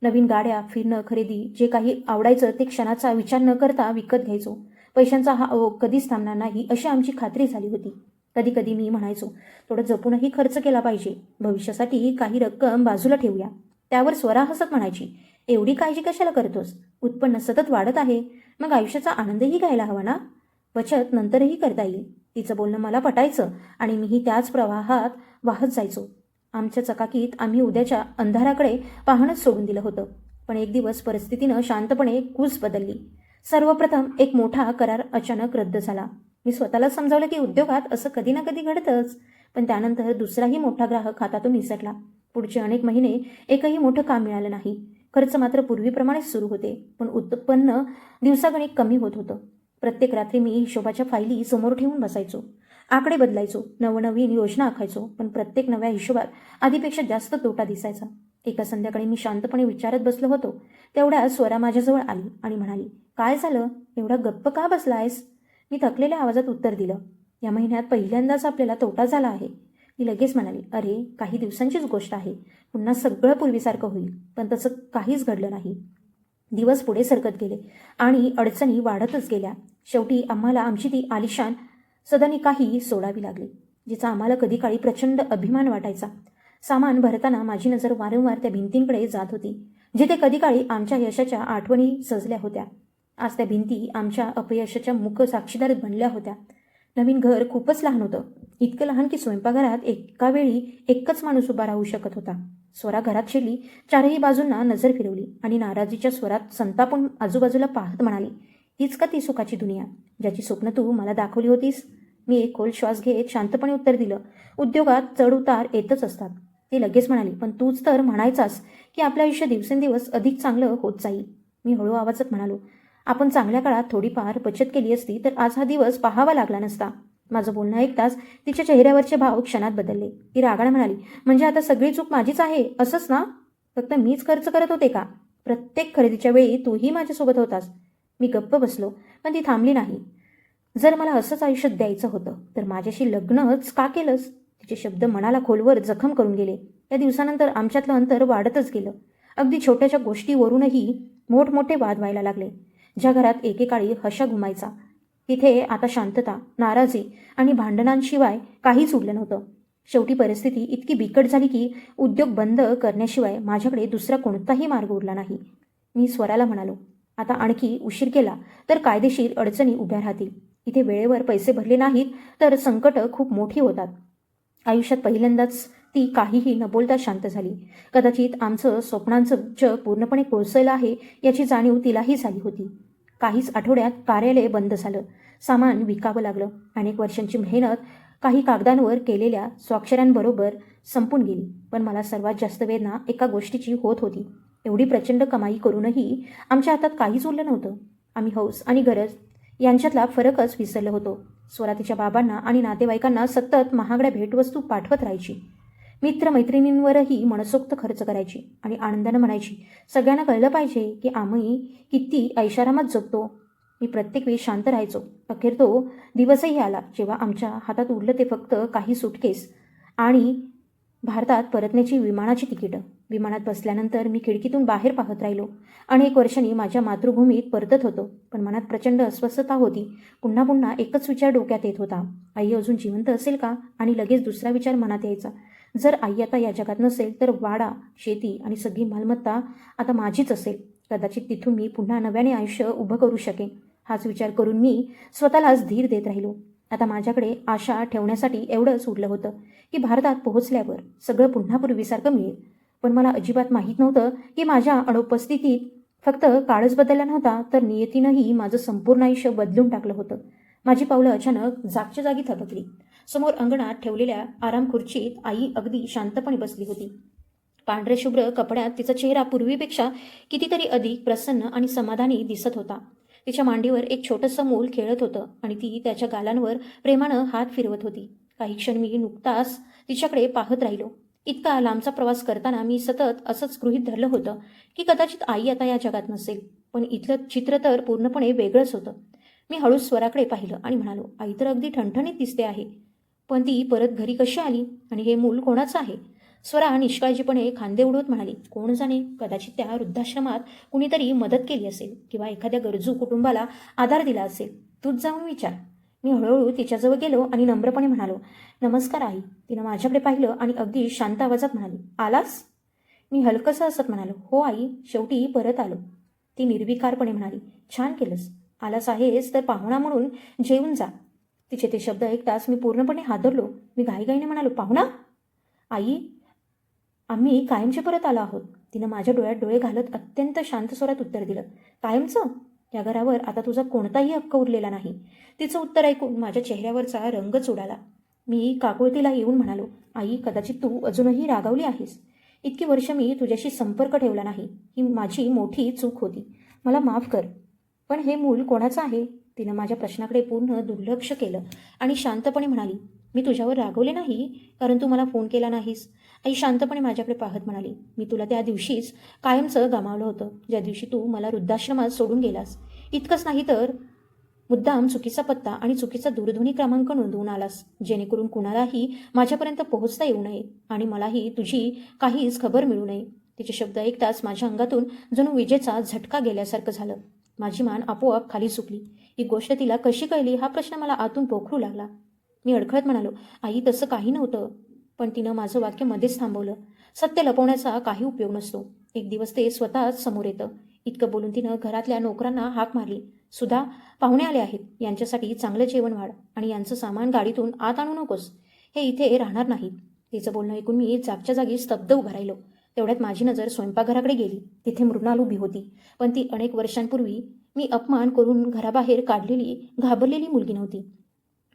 नवीन गाड्या, फिरणं, खरेदी, जे काही आवडायचं ते क्षणाचा विचार न करता विकत घ्यायचो. पैशांचा हा ओघ कधीच थांबणार नाही अशी आमची खात्री झाली होती. कधी कधी मी म्हणायचो, थोडं जपूनही खर्च केला पाहिजे. भविष्यासाठी काही रक्कम बाजूला ठेवूया. त्यावर स्वरा हसत म्हणायची, एवढी काळजी कशाला करतोस? उत्पन्न सतत वाढत आहे, मग आयुष्याचा आनंदही घ्यायला हवा ना. बचत नंतरही करता येईल. तिचं बोलणं मला पटायचं आणि मीही त्याच प्रवाहात वाहत जायचो. आमच्या चकाकीत आम्ही उद्याच्या अंधाराकडे पाहणंच सोडून दिलं होतं. पण एक दिवस परिस्थितीनं शांतपणे कूच बदलली. सर्वप्रथम एक मोठा करार अचानक रद्द झाला. मी स्वतःला समजावलं की उद्योगात असं कधी ना कधी घडतंच. पण त्यानंतर दुसराही मोठा ग्राहक हातातून निसटला. पुढचे अनेक महिने एकही मोठं काम मिळालं नाही. खर्च मात्र पूर्वीप्रमाणेच सुरू होते, पण उत्पन्न दिवसागणिक कमी होत होतं. प्रत्येक रात्री मी हिशोबाच्या फायली समोर ठेवून बसायचो. आकडे बदलायचो, नवनवीन योजना आखायचो, पण प्रत्येक नव्या हिशोबात आधीपेक्षा जास्त तोटा दिसायचा. एका संध्याकाळी मी शांतपणे विचारत बसलो होतो. तेवढ्या स्वरा माझ्याजवळ आली आणि म्हणाली, काय झालं? एवढा गप्प का बसलायस? मी थकलेल्या आवाजात उत्तर दिलं, या महिन्यात पहिल्यांदाच आपल्याला तोटा झाला आहे. ती लगेच म्हणाली, अरे, काही दिवसांचीच गोष्ट आहे. पुन्हा सगळं पूर्वीसारखं होईल. पण तसं काहीच घडलं नाही. दिवस पुढे सरकत गेले आणि अडचणी वाढतच गेल्या. शेवटी आम्हाला आमची ती आलिशान सदनिकाही सोडावी लागली, जिचा आम्हाला कधी काळी प्रचंड अभिमान वाटायचा. सामान भरताना माझी नजर वारंवार त्या भिंतींकडे जात होती, जिथे कधी काळी आमच्या यशाच्या आठवणी सजल्या होत्या. आज त्या भिंती आमच्या अपयशाच्या मुख साक्षीदार बनल्या होत्या. नवीन घर खूपच लहान होतं. इतकं लहान की स्वयंपाकघरात एका वेळी एकच माणूस उभा राहू शकत होता. स्वरा घरात शिरली, चारही बाजूंना नजर फिरवली आणि नाराजीच्या स्वरात संतापून आजूबाजूला पाहत म्हणाली, हीच का ती सुखाची दुनिया ज्याची स्वप्न तू मला दाखवली होतीस? मी एक खोल श्वास घेत शांतपणे उत्तर दिलं, उद्योगात चढ उतार येतच असतात. ती लगेच म्हणाली, पण तूच तर म्हणायचास की आपलं आयुष्य दिवसेंदिवस अधिक चांगलं होत जाईल. मी हळू आवाजात म्हणालो, आपण चांगल्या काळात थोडीफार बचत केली असती तर आज हा दिवस पाहावा लागला नसता. माझं बोलणं ऐकताच तिच्या चेहऱ्यावरचे भाव क्षणात बदलले. ती रागाने म्हणाली, म्हणजे आता सगळी चूक माझीच आहे असंच ना? फक्त मीच खर्च करत होते का? प्रत्येक खरेदीच्या वेळी तूही माझ्यासोबत होतास. मी गप्प बसलो, पण ती थांबली नाही. जर मला असंच आयुष्य द्यायचं होतं तर माझ्याशी लग्नच का केलंस? तिचे शब्द मनाला खोलवर जखम करून गेले. त्या दिवसानंतर आमच्यातलं अंतर वाढतच गेलं. अगदी छोट्याशा गोष्टीवरूनही मोठमोठे वाद व्हायला लागले. ज्या घरात एकेकाळी हशा घुमायचा, तिथे आता शांतता, नाराजी आणि भांडणांशिवाय काहीच उरलं नव्हतं. शेवटी परिस्थिती इतकी बिकट झाली की उद्योग बंद करण्याशिवाय माझ्याकडे दुसरा कोणताही मार्ग उरला नाही. मी स्वराला म्हणालो, आता आणखी उशीर केला तर कायदेशीर अडचणी उभ्या राहतील. इथे वेळेवर पैसे भरले नाहीत तर संकटं खूप मोठी होतात. आयुष्यात पहिल्यांदाच ती काहीही न बोलता शांत झाली. कदाचित आमचं स्वप्नांचं जग पूर्णपणे कोसळलं आहे याची जाणीव तिलाही झाली होती. काहीच आठवड्यात कार्यालय बंद झालं. सामान विकावं लागलं. अनेक वर्षांची मेहनत काही कागदांवर केलेल्या स्वाक्षऱ्यांबरोबर संपून गेली. पण मला सर्वात जास्त वेदना एका गोष्टीची होत होती. एवढी प्रचंड कमाई करूनही आमच्या हातात काहीच उरलं नव्हतं. आम्ही हौस आणि गरज यांच्यातला फरकच विसरलो होतो. स्वरा तिच्या बाबांना आणि नातेवाईकांना सतत महागड्या भेटवस्तू पाठवत राहायची. मित्रमैत्रिणींवरही मनसोक्त खर्च करायची आणि आनंदानं म्हणायची, सगळ्यांना कळलं पाहिजे की आम्ही किती ऐशारामात जगतो. मी प्रत्येक वेळी शांत राहायचो. अखेर तो दिवसही आला जेव्हा आमच्या हातात उरलं ते फक्त काही सुटकेस आणि भारतात परतण्याची विमानाची तिकीटं. विमानात बसल्यानंतर मी खिडकीतून बाहेर पाहत राहिलो. अनेक वर्षांनी माझ्या मातृभूमीत परतत होतो, पण मनात प्रचंड अस्वस्थता होती. पुन्हा पुन्हा एकच विचार डोक्यात येत होता, आई अजून जिवंत असेल का? आणि लगेच दुसरा विचार मनात यायचा, जर आई आता या जगात नसेल तर वाडा, शेती आणि सगळी मालमत्ता आता माझीच असेल. कदाचित तिथून मी पुन्हा नव्याने आयुष्य उभं करू शकेन. हाच विचार करून मी स्वतःलाच धीर देत राहिलो. आता माझ्याकडे आशा ठेवण्यासाठी एवढंच उरलं होतं की भारतात पोहोचल्यावर सगळं पुन्हा पूर्वीसारखं मिळेल. पण मला अजिबात माहीत नव्हतं की माझ्या अनुपस्थितीत फक्त काळच बदलला नव्हता, तर नियतीनंही माझं संपूर्ण आयुष्य बदलून टाकलं होतं. माझी पावलं अचानक जागच्या जागी थबकली. समोर अंगणात ठेवलेल्या आराम खुर्चीत आई अगदी शांतपणे बसली होती. पांढरे शुभ्र कपड्यात तिचा चेहरा पूर्वीपेक्षा कितीतरी अधिक प्रसन्न आणि समाधानी दिसत होता. तिच्या मांडीवर एक छोटंसं मूल खेळत होतं आणि ती त्याच्या गालांवर प्रेमानं हात फिरवत होती. काही क्षण मी नुकताच तिच्याकडे पाहत राहिलो. इतका लांबचा प्रवास करताना मी सतत असंच गृहीत धरलं होतं की कदाचित आई आता या जगात नसेल. पण इथलं चित्र तर पूर्णपणे वेगळंच होतं. मी हळूच स्वराकडे पाहिलं आणि म्हणालो, आई तर अगदी ठणठणीत दिसते आहे, पण ती परत घरी कशी आली आणि हे मूल कोणाचं आहे? स्वरा निष्काळजीपणे खांदे उडवत म्हणाली, कोण जाणे, कदाचित त्या वृद्धाश्रमात कुणीतरी मदत केली असेल किंवा एखाद्या गरजू कुटुंबाला आधार दिला असेल. तूच जाऊन विचार. मी हळूहळू तिच्याजवळ गेलो आणि नम्रपणे म्हणालो, नमस्कार आई. तिनं माझ्याकडे पाहिलं आणि अगदी शांत आवाजात म्हणाली, आलास? मी हलकंसं हसत म्हणालो, हो आई, शेवटी परत आलो. ती निर्विकारपणे म्हणाली, छान केलंस. आलास आहेस तर पाहुणा म्हणून जेवून जा. तिचे ते शब्द ऐकताच मी पूर्णपणे हादरलो. मी घाईघाईने म्हणालो, पाहुणा? आई, आम्ही कायमचे परत आलो आहोत. तिनं माझ्या डोळ्यात डोळे घालत अत्यंत शांत स्वरात उत्तर दिलं, कायमचं? या घरावर आता तुझा कोणताही हक्क उरलेला नाही. तिचं उत्तर ऐकून माझ्या चेहऱ्यावरचा रंगच उडाला. मी काकुळतीला येऊन म्हणालो, आई, कदाचित तू अजूनही रागावली आहेस. इतकी वर्ष मी तुझ्याशी संपर्क ठेवला नाही, ही माझी मोठी चूक होती. मला माफ कर. पण हे मूल कोणाचं आहे? तिनं माझ्या प्रश्नाकडे पूर्ण दुर्लक्ष केलं आणि शांतपणे म्हणाली, मी तुझ्यावर रागवले नाही, कारण तू मला फोन केला नाहीस. आई शांतपणे माझ्याकडे पाहत म्हणाली, मी तुला त्या दिवशीच कायमचं गमावलं होतं, ज्या दिवशी तू मला वृद्धाश्रमात सोडून गेलास. इतकंच नाही तर मुद्दाम चुकीचा पत्ता आणि चुकीचा दूरध्वनी क्रमांक नोंदवून आलास, जेणेकरून कुणालाही माझ्यापर्यंत पोहोचता येऊ नये आणि मलाही तुझी काहीच खबर मिळू नये. तिचे शब्द ऐकताच माझ्या अंगातून जणू विजेचा झटका गेल्यासारखं झालं. माझी मान आपोआप खाली झुकली. ही गोष्ट तिला कशी कळली हा प्रश्न मला आतून पोखरू लागला. मी अडखळत म्हणालो, आई, तसं काही नव्हतं. पण तिनं माझं वाक्य मध्येच थांबवलं. सत्य लपवण्याचा काही उपयोग नसतो. एक दिवस ते स्वतःच समोर येतं. इतकं बोलून तिनं घरातल्या नोकरांना हाक मारली, सुधा, पाहुणे आले आहेत, यांच्यासाठी चांगलं जेवण वाढ आणि यांचं सामान गाडीतून आत आणू नकोस, हे इथे राहणार नाहीत. तिचं बोलणं ऐकून मी जागच्या जागी स्तब्ध उभं राहिलो. तेवढ्यात माझी नजर स्वयंपाकघराकडे गेली. तिथे मृणाल उभी होती, पण ती अनेक वर्षांपूर्वी मी अपमान करून घराबाहेर काढलेली घाबरलेली मुलगी नव्हती.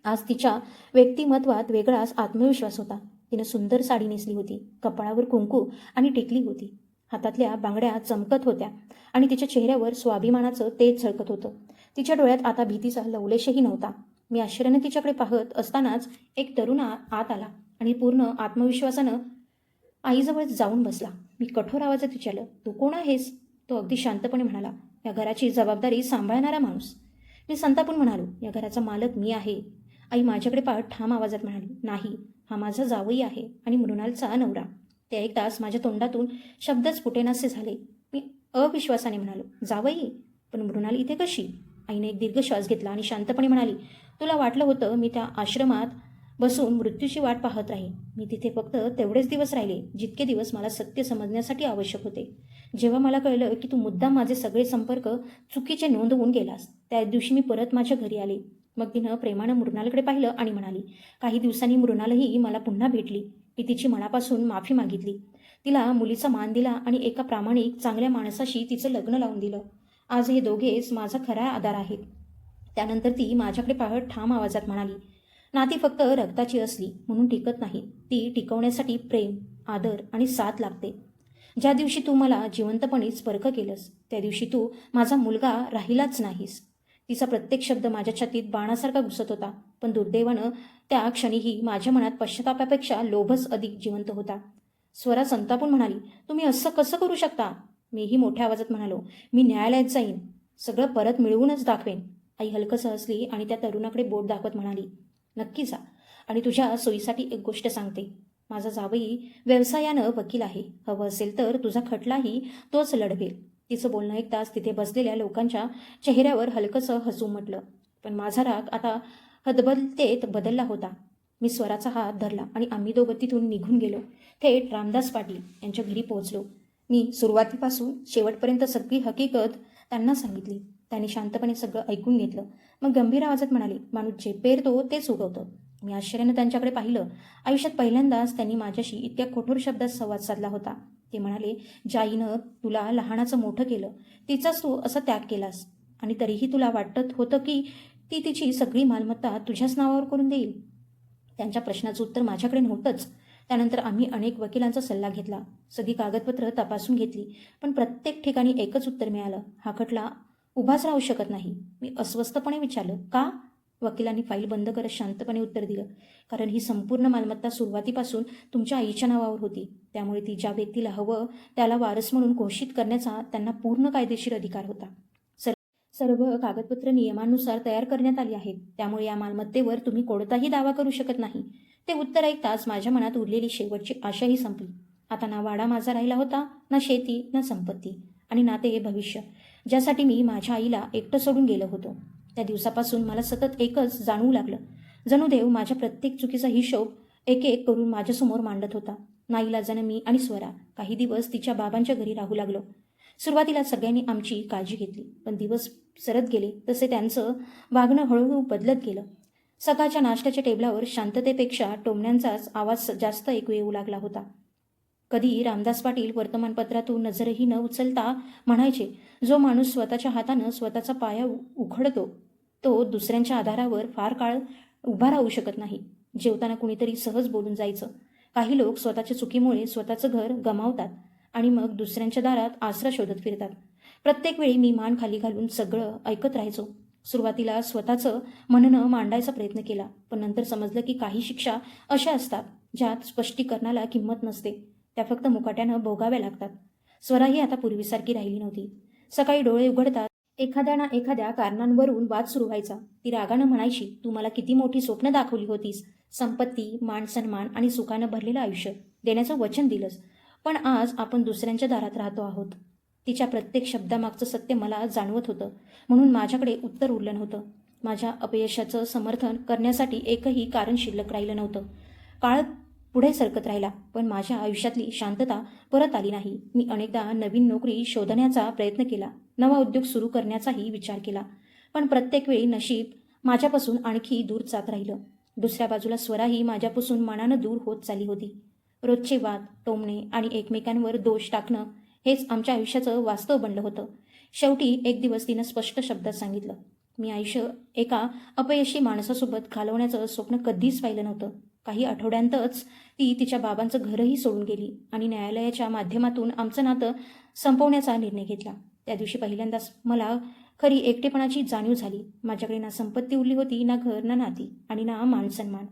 आज तिच्या व्यक्तिमत्वात वेगळाच आत्मविश्वास होता. तिनं सुंदर साडी नेसली होती, कपाळावर कुंकू आणि टिकली होती, हातातल्या बांगड्या चमकत होत्या आणि तिच्या चेहऱ्यावर स्वाभिमानाचं तेज झळकत होतं. तिच्या डोळ्यात आता भीतीचा लवलेशही नव्हता. मी आश्चर्याने तिच्याकडे पाहत असतानाच एक तरुण आत आला आणि पूर्ण आत्मविश्वासानं आईजवळ जाऊन बसला. मी कठोर आवाजात विचारलं, तू कोण आहेस? तो अगदी शांतपणे म्हणाला, या घराची जबाबदारी सांभाळणारा माणूस. मी संतापून म्हणालो, या घराचा मालक मी आहे. आई माझ्याकडे पाहत ठाम आवाजात म्हणाली, नाही, हा माझा जावई आहे आणि मृणालचा नवरा. ते ऐकताच माझ्या तोंडातून शब्दच फुटेनासे झाले. मी अविश्वासाने म्हणालो, जावई? पण मृणाल इथे कशी? आईने एक दीर्घ श्वास घेतला आणि शांतपणे म्हणाली, तुला वाटलं होतं मी त्या आश्रमात बसून मृत्यूची वाट पाहत राहीन. मी तिथे फक्त तेवढेच दिवस राहिले जितके दिवस मला सत्य समजण्यासाठी आवश्यक होते. जेव्हा मला कळलं की तू मुद्दाम माझे सगळे संपर्क चुकीचे नोंदवून गेलास, त्या दिवशी मी परत माझ्या घरी आले. मग तिनं प्रेमानं मृणालकडे पाहिलं आणि म्हणाली, काही दिवसांनी मृणालही मला पुन्हा भेटली. मी तिची मनापासून माफी मागितली, तिला मुलीचा मान दिला आणि एका प्रामाणिक चांगल्या माणसाशी तिचं लग्न लावून दिलं. आज हे दोघेच माझा खरा आधार आहेत. त्यानंतर ती माझ्याकडे पाहत ठाम आवाजात म्हणाली, नाती फक्त रक्ताची असली म्हणून टिकत नाही, ती टिकवण्यासाठी प्रेम, आदर आणि साथ लागते. ज्या दिवशी तू मला जिवंतपणे स्पर्श केलंस, त्या दिवशी तू माझा मुलगा राहिलाच नाहीस. तिचा प्रत्येक शब्द माझ्या छातीत बाणासारखा घुसत होता, पण दुर्दैवानं त्या क्षणीही माझ्या मनात पश्चातापापेक्षा लोभच अधिक जिवंत होता. स्वरा संतापून म्हणाली, तुम्ही असं कसं करू शकता? मीही मोठ्या आवाजात म्हणालो, मी न्यायालयात जाईन, सगळं परत मिळवूनच दाखवेन. आई हलकसं हसली आणि त्या तरुणाकडे बोट दाखवत म्हणाली, नक्की जा. आणि तुझ्या सोयीसाठी एक गोष्ट सांगते, माझा जावई व्यवसायानं वकील आहे. हवं असेल तर तुझा खटलाही तोच लढवेल. तिचं बोलणं ऐकताच तिथे बसलेल्या लोकांच्या चेहऱ्यावर हलकंसं हसू उमटलं. पण माझा राग आता हतबलतेत बदलला होता. मी स्वराचा हात धरला आणि आम्ही दोघं तिथून निघून गेलो. थेट रामदास पाटील यांच्या घरी पोहोचलो. मी सुरुवातीपासून शेवटपर्यंत सगळी हकीकत त्यांना सांगितली. त्यांनी शांतपणे सगळं ऐकून घेतलं. मग गंभीर आवाजात म्हणाले, माणूस जे पेरतो तेच उगवतं. मी आश्चर्यानं त्यांच्याकडे पाहिलं. आयुष्यात पहिल्यांदाच त्यांनी माझ्याशी इतक्या कठोर शब्दात संवाद साधला होता. ते म्हणाले, ज्या आईनं तुला लहानाचं मोठं केलं तिचाच तू असा त्याग केलास आणि तरीही तुला वाटत होतं की ती तिची सगळी मालमत्ता तुझ्याच नावावर करून देईल. त्यांच्या प्रश्नाचं उत्तर माझ्याकडे नव्हतंच. त्यानंतर आम्ही अनेक वकिलांचा सल्ला घेतला. सगळी कागदपत्र तपासून घेतली. पण प्रत्येक ठिकाणी एकच उत्तर मिळालं, हा खटला उभाच राहू शकत नाही. मी अस्वस्थपणे विचारलं, का? वकिलांनी फाईल बंद करत शांतपणे उत्तर दिलं, कारण ही संपूर्ण मालमत्ता सुरुवातीपासून तुमच्या आईच्या नावावर होती. त्यामुळे ती ज्या व्यक्तीला हवं त्याला वारस म्हणून घोषित करण्याचा त्यांना पूर्ण कायदेशीर अधिकार होता. सर्व कागदपत्र नियमानुसार तयार करण्यात आली आहेत. त्यामुळे या मालमत्तेवर तुम्ही कोणताही दावा करू शकत नाही. ते उत्तर ऐकताच माझ्या मनात उरलेली शेवटची आशाही संपली. आता ना वाडा माझा राहिला होता, ना शेती, ना संपत्ती आणि ना ते भविष्य, ज्यासाठी मी माझ्या आईला एकटं सोडून गेलो होतो. त्या दिवसापासून मला सतत एकच जाणवू लागलं, जणू देव माझ्या प्रत्येक चुकीचा हिशोब एक एक करून माझ्यासमोर मांडत होता. नाईलाजानं मी आणि स्वरा काही दिवस तिच्या बाबांच्या घरी राहू लागलो. सुरुवातीला सगळ्यांनी आमची काळजी घेतली, पण दिवस सरत गेले तसे त्यांचं वागणं हळूहळू बदलत गेलं. सकाळच्या नाश्त्याच्या टेबलावर शांततेपेक्षा टोमण्यांचाच आवाज जास्त ऐकू येऊ लागला होता. कधी रामदास पाटील वर्तमानपत्रातून नजरही न उचलता म्हणायचे, जो माणूस स्वतःच्या हातानं स्वतःचा पाया उखडतो तो दुसऱ्यांच्या आधारावर फार काळ उभा राहू शकत नाही. जेवताना कुणीतरी सहज बोलून जायचं, काही लोक स्वतःच्या चुकीमुळे स्वतःचं घर गमावतात आणि मग दुसऱ्यांच्या दारात आसरा शोधत फिरतात. प्रत्येक वेळी मी मान खाली घालून सगळं ऐकत राहायचो. सुरुवातीला स्वतःचं म्हणणं मांडायचा प्रयत्न केला, पण नंतर समजलं की काही शिक्षा अशा असतात ज्यात स्पष्टीकरणाला किंमत नसते, त्या फक्त मुकाट्यानं भोगाव्या लागतात. स्वराही आता पूर्वीसारखी राहिली नव्हती. सकाळी डोळे उघडतात एखाद्या ना एखाद्या कारणांवरून वाद सुरू व्हायचा. ती रागानं म्हणायची, तू मला किती मोठी स्वप्न दाखवली होतीस, संपत्ती, मान सन्मान आणि सुखानं भरलेलं आयुष्य देण्याचं वचन दिलंस, पण आज आपण दुसऱ्यांच्या दारात राहतो आहोत. तिच्या प्रत्येक शब्दामागचं सत्य मला जाणवत होतं, म्हणून माझ्याकडे उत्तर उरलं नव्हतं. माझ्या अपयशाचं समर्थन करण्यासाठी एकही कारण शिल्लक राहिलं नव्हतं. काळ पुढे सरकत राहिला, पण माझ्या आयुष्यातली शांतता परत आली नाही. मी अनेकदा नवीन नोकरी शोधण्याचा प्रयत्न केला, नवा उद्योग सुरू करण्याचाही विचार केला, पण प्रत्येक वेळी नशीब माझ्यापासून आणखी दूर जात राहिलं. दुसऱ्या बाजूला स्वराही माझ्यापासून मनानं दूर होत चालली होती. रोजचे वाद, टोमणे आणि एकमेकांवर दोष टाकणं हेच आमच्या आयुष्याचं वास्तव बनलं होतं. शेवटी एक दिवस तिनं स्पष्ट शब्दात सांगितलं, मी आयुष्य एका अपयशी माणसासोबत घालवण्याचं स्वप्न कधीच पाहिलं नव्हतं. काही आठवड्यांतच ती तिच्या बाबांचं घरही सोडून गेली आणि न्यायालयाच्या माध्यमातून आमचं नातं संपवण्याचा निर्णय घेतला. त्या दिवशी पहिल्यांदाच मला खरी एकटेपणाची जाणीव झाली. माझ्याकडे ना संपत्ती उरली होती, ना घर, ना नाती आणि ना मानसन्मान.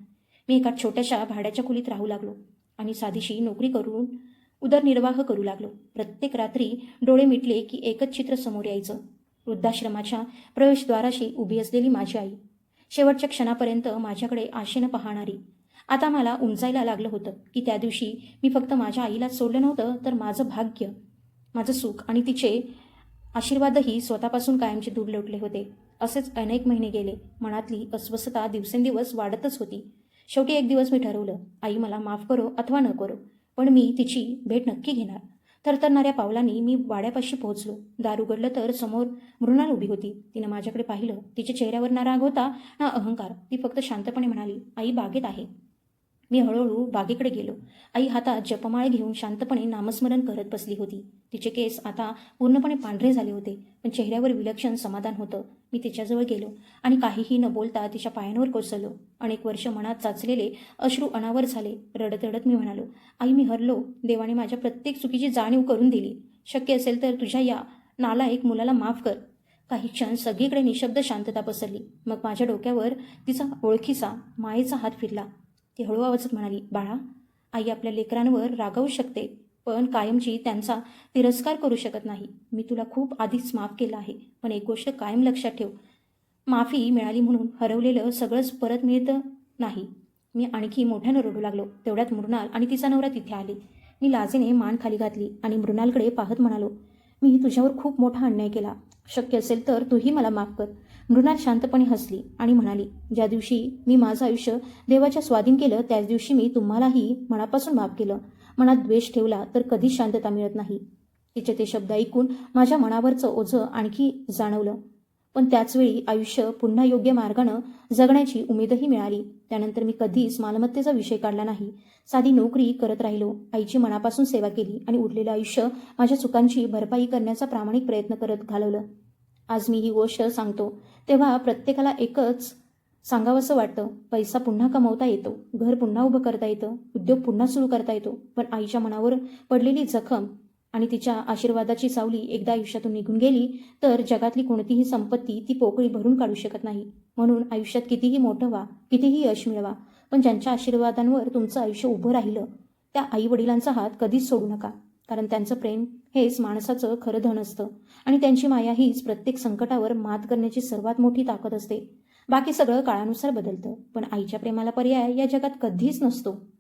मी एका छोट्याशा भाड्याच्या खोलीत राहू लागलो आणि साधीशी नोकरी करून उदरनिर्वाह करू लागलो. प्रत्येक रात्री डोळे मिटले की एकच चित्र समोर यायचं, वृद्धाश्रमाच्या प्रवेशद्वाराशी उभी असलेली माझी आई, शेवटच्या क्षणापर्यंत माझ्याकडे आशेनं पाहणारी. आता मला उमजायला लागलं होतं की त्या दिवशी मी फक्त माझ्या आईलाच सोडलं नव्हतं, तर माझं भाग्य, माझं सुख आणि तिचे आशीर्वादही स्वतःपासून कायमचे दूर लोटले होते. असेच अनेक महिने गेले. मनातली अस्वस्थता दिवसेंदिवस वाढतच होती. शेवटी एक दिवस मी ठरवलं, आई मला माफ करो अथवा न करो, पण मी तिची भेट नक्की घेणार. थरथरणाऱ्या पावलांनी मी वाड्यापाशी पोहोचलो. दार उघडलं तर समोर मृणाल उभी होती. तिनं माझ्याकडे पाहिलं. तिच्या चेहऱ्यावर ना राग होता ना अहंकार. ती फक्त शांतपणे म्हणाली, आई बागेत आहे. मी हळूहळू बागेकडे गेलो. आई हातात जपमाळ घेऊन शांतपणे नामस्मरण करत बसली होती. तिचे केस आता पूर्णपणे पांढरे झाले होते, पण चेहऱ्यावर विलक्षण समाधान होतं. मी तिच्याजवळ गेलो आणि काहीही न बोलता तिच्या पायांवर कोसळलो. अनेक वर्ष मनात साचलेले अश्रू अनावर झाले. रडत रडत मी म्हणालो, आई मी हरलो. देवाने माझ्या प्रत्येक चुकीची जाणीव करून दिली. शक्य असेल तर तुझ्या या नालायक मुलाला माफ कर. काही क्षण सगळीकडे निशब्द शांतता पसरली. मग माझ्या डोक्यावर तिचा ओळखीचा मायेचा हात फिरला. ती हळू आवाजात म्हणाली, बाळा, आई आपल्या लेकरांवर रागावू शकते, पण कायमची त्यांचा तिरस्कार करू शकत नाही. मी तुला खूप आधीच माफ केलं आहे, पण एक गोष्ट कायम लक्षात ठेव, माफी मिळाली म्हणून हरवलेलं सगळंच परत मिळतं नाही. मी आणखी मोठ्यानं रडू लागलो. तेवढ्यात मृणाल आणि तिचा नवरा तिथे आले. मी लाजेने मान खाली घातली आणि मृणालकडे पाहत म्हणालो, मी तुझ्यावर खूप मोठा अन्याय केला. शक्य असेल तर तूही मला माफ कर. मृणाल शांतपणे हसली आणि म्हणाली, ज्या दिवशी मी माझं आयुष्य देवाच्या स्वाधीन केलं त्याच दिवशी मी तुम्हालाही मनापासून माफ केलं. मनात द्वेष ठेवला तर कधीच शांतता मिळत नाही. तिचे ते शब्द ऐकून माझ्या मनावरचं ओझं आणखी जाणवलं. पण त्याचवेळी आयुष्य पुन्हा योग्य मार्गानं जगण्याची उमेदही मिळाली. त्यानंतर मी कधीच मालमत्तेचा विषय काढला नाही. साधी नोकरी करत राहिलो. आईची मनापासून सेवा केली आणि उरलेलं आयुष्य माझ्या चुकांची भरपाई करण्याचा प्रामाणिक प्रयत्न करत घालवलं. आज मी ही गोष्ट सांगतो तेव्हा प्रत्येकाला एकच सांगावंसं वाटतं, पैसा पुन्हा कमवता येतो, घर पुन्हा उभं करता येतं, उद्योग पुन्हा सुरू करता येतो. पण आईच्या मनावर पडलेली जखम आणि तिच्या आशीर्वादाची सावली एकदा आयुष्यातून निघून गेली तर जगातली कोणतीही संपत्ती ती पोकळी भरून काढू शकत नाही. म्हणून आयुष्यात कितीही मोठं व्हा, कितीही यश मिळवा, पण ज्यांच्या आशीर्वादांवर तुमचं आयुष्य उभं राहिलं त्या आईवडिलांचा हात कधीच सोडू नका. कारण त्यांचं प्रेम हेच माणसाचं खरं धन असतं आणि त्यांची माया हीच प्रत्येक संकटावर मात करण्याची सर्वात मोठी ताकद असते. बाकी सगळं काळानुसार बदलतं, पण आईच्या प्रेमाला पर्याय या जगात कधीच नसतो.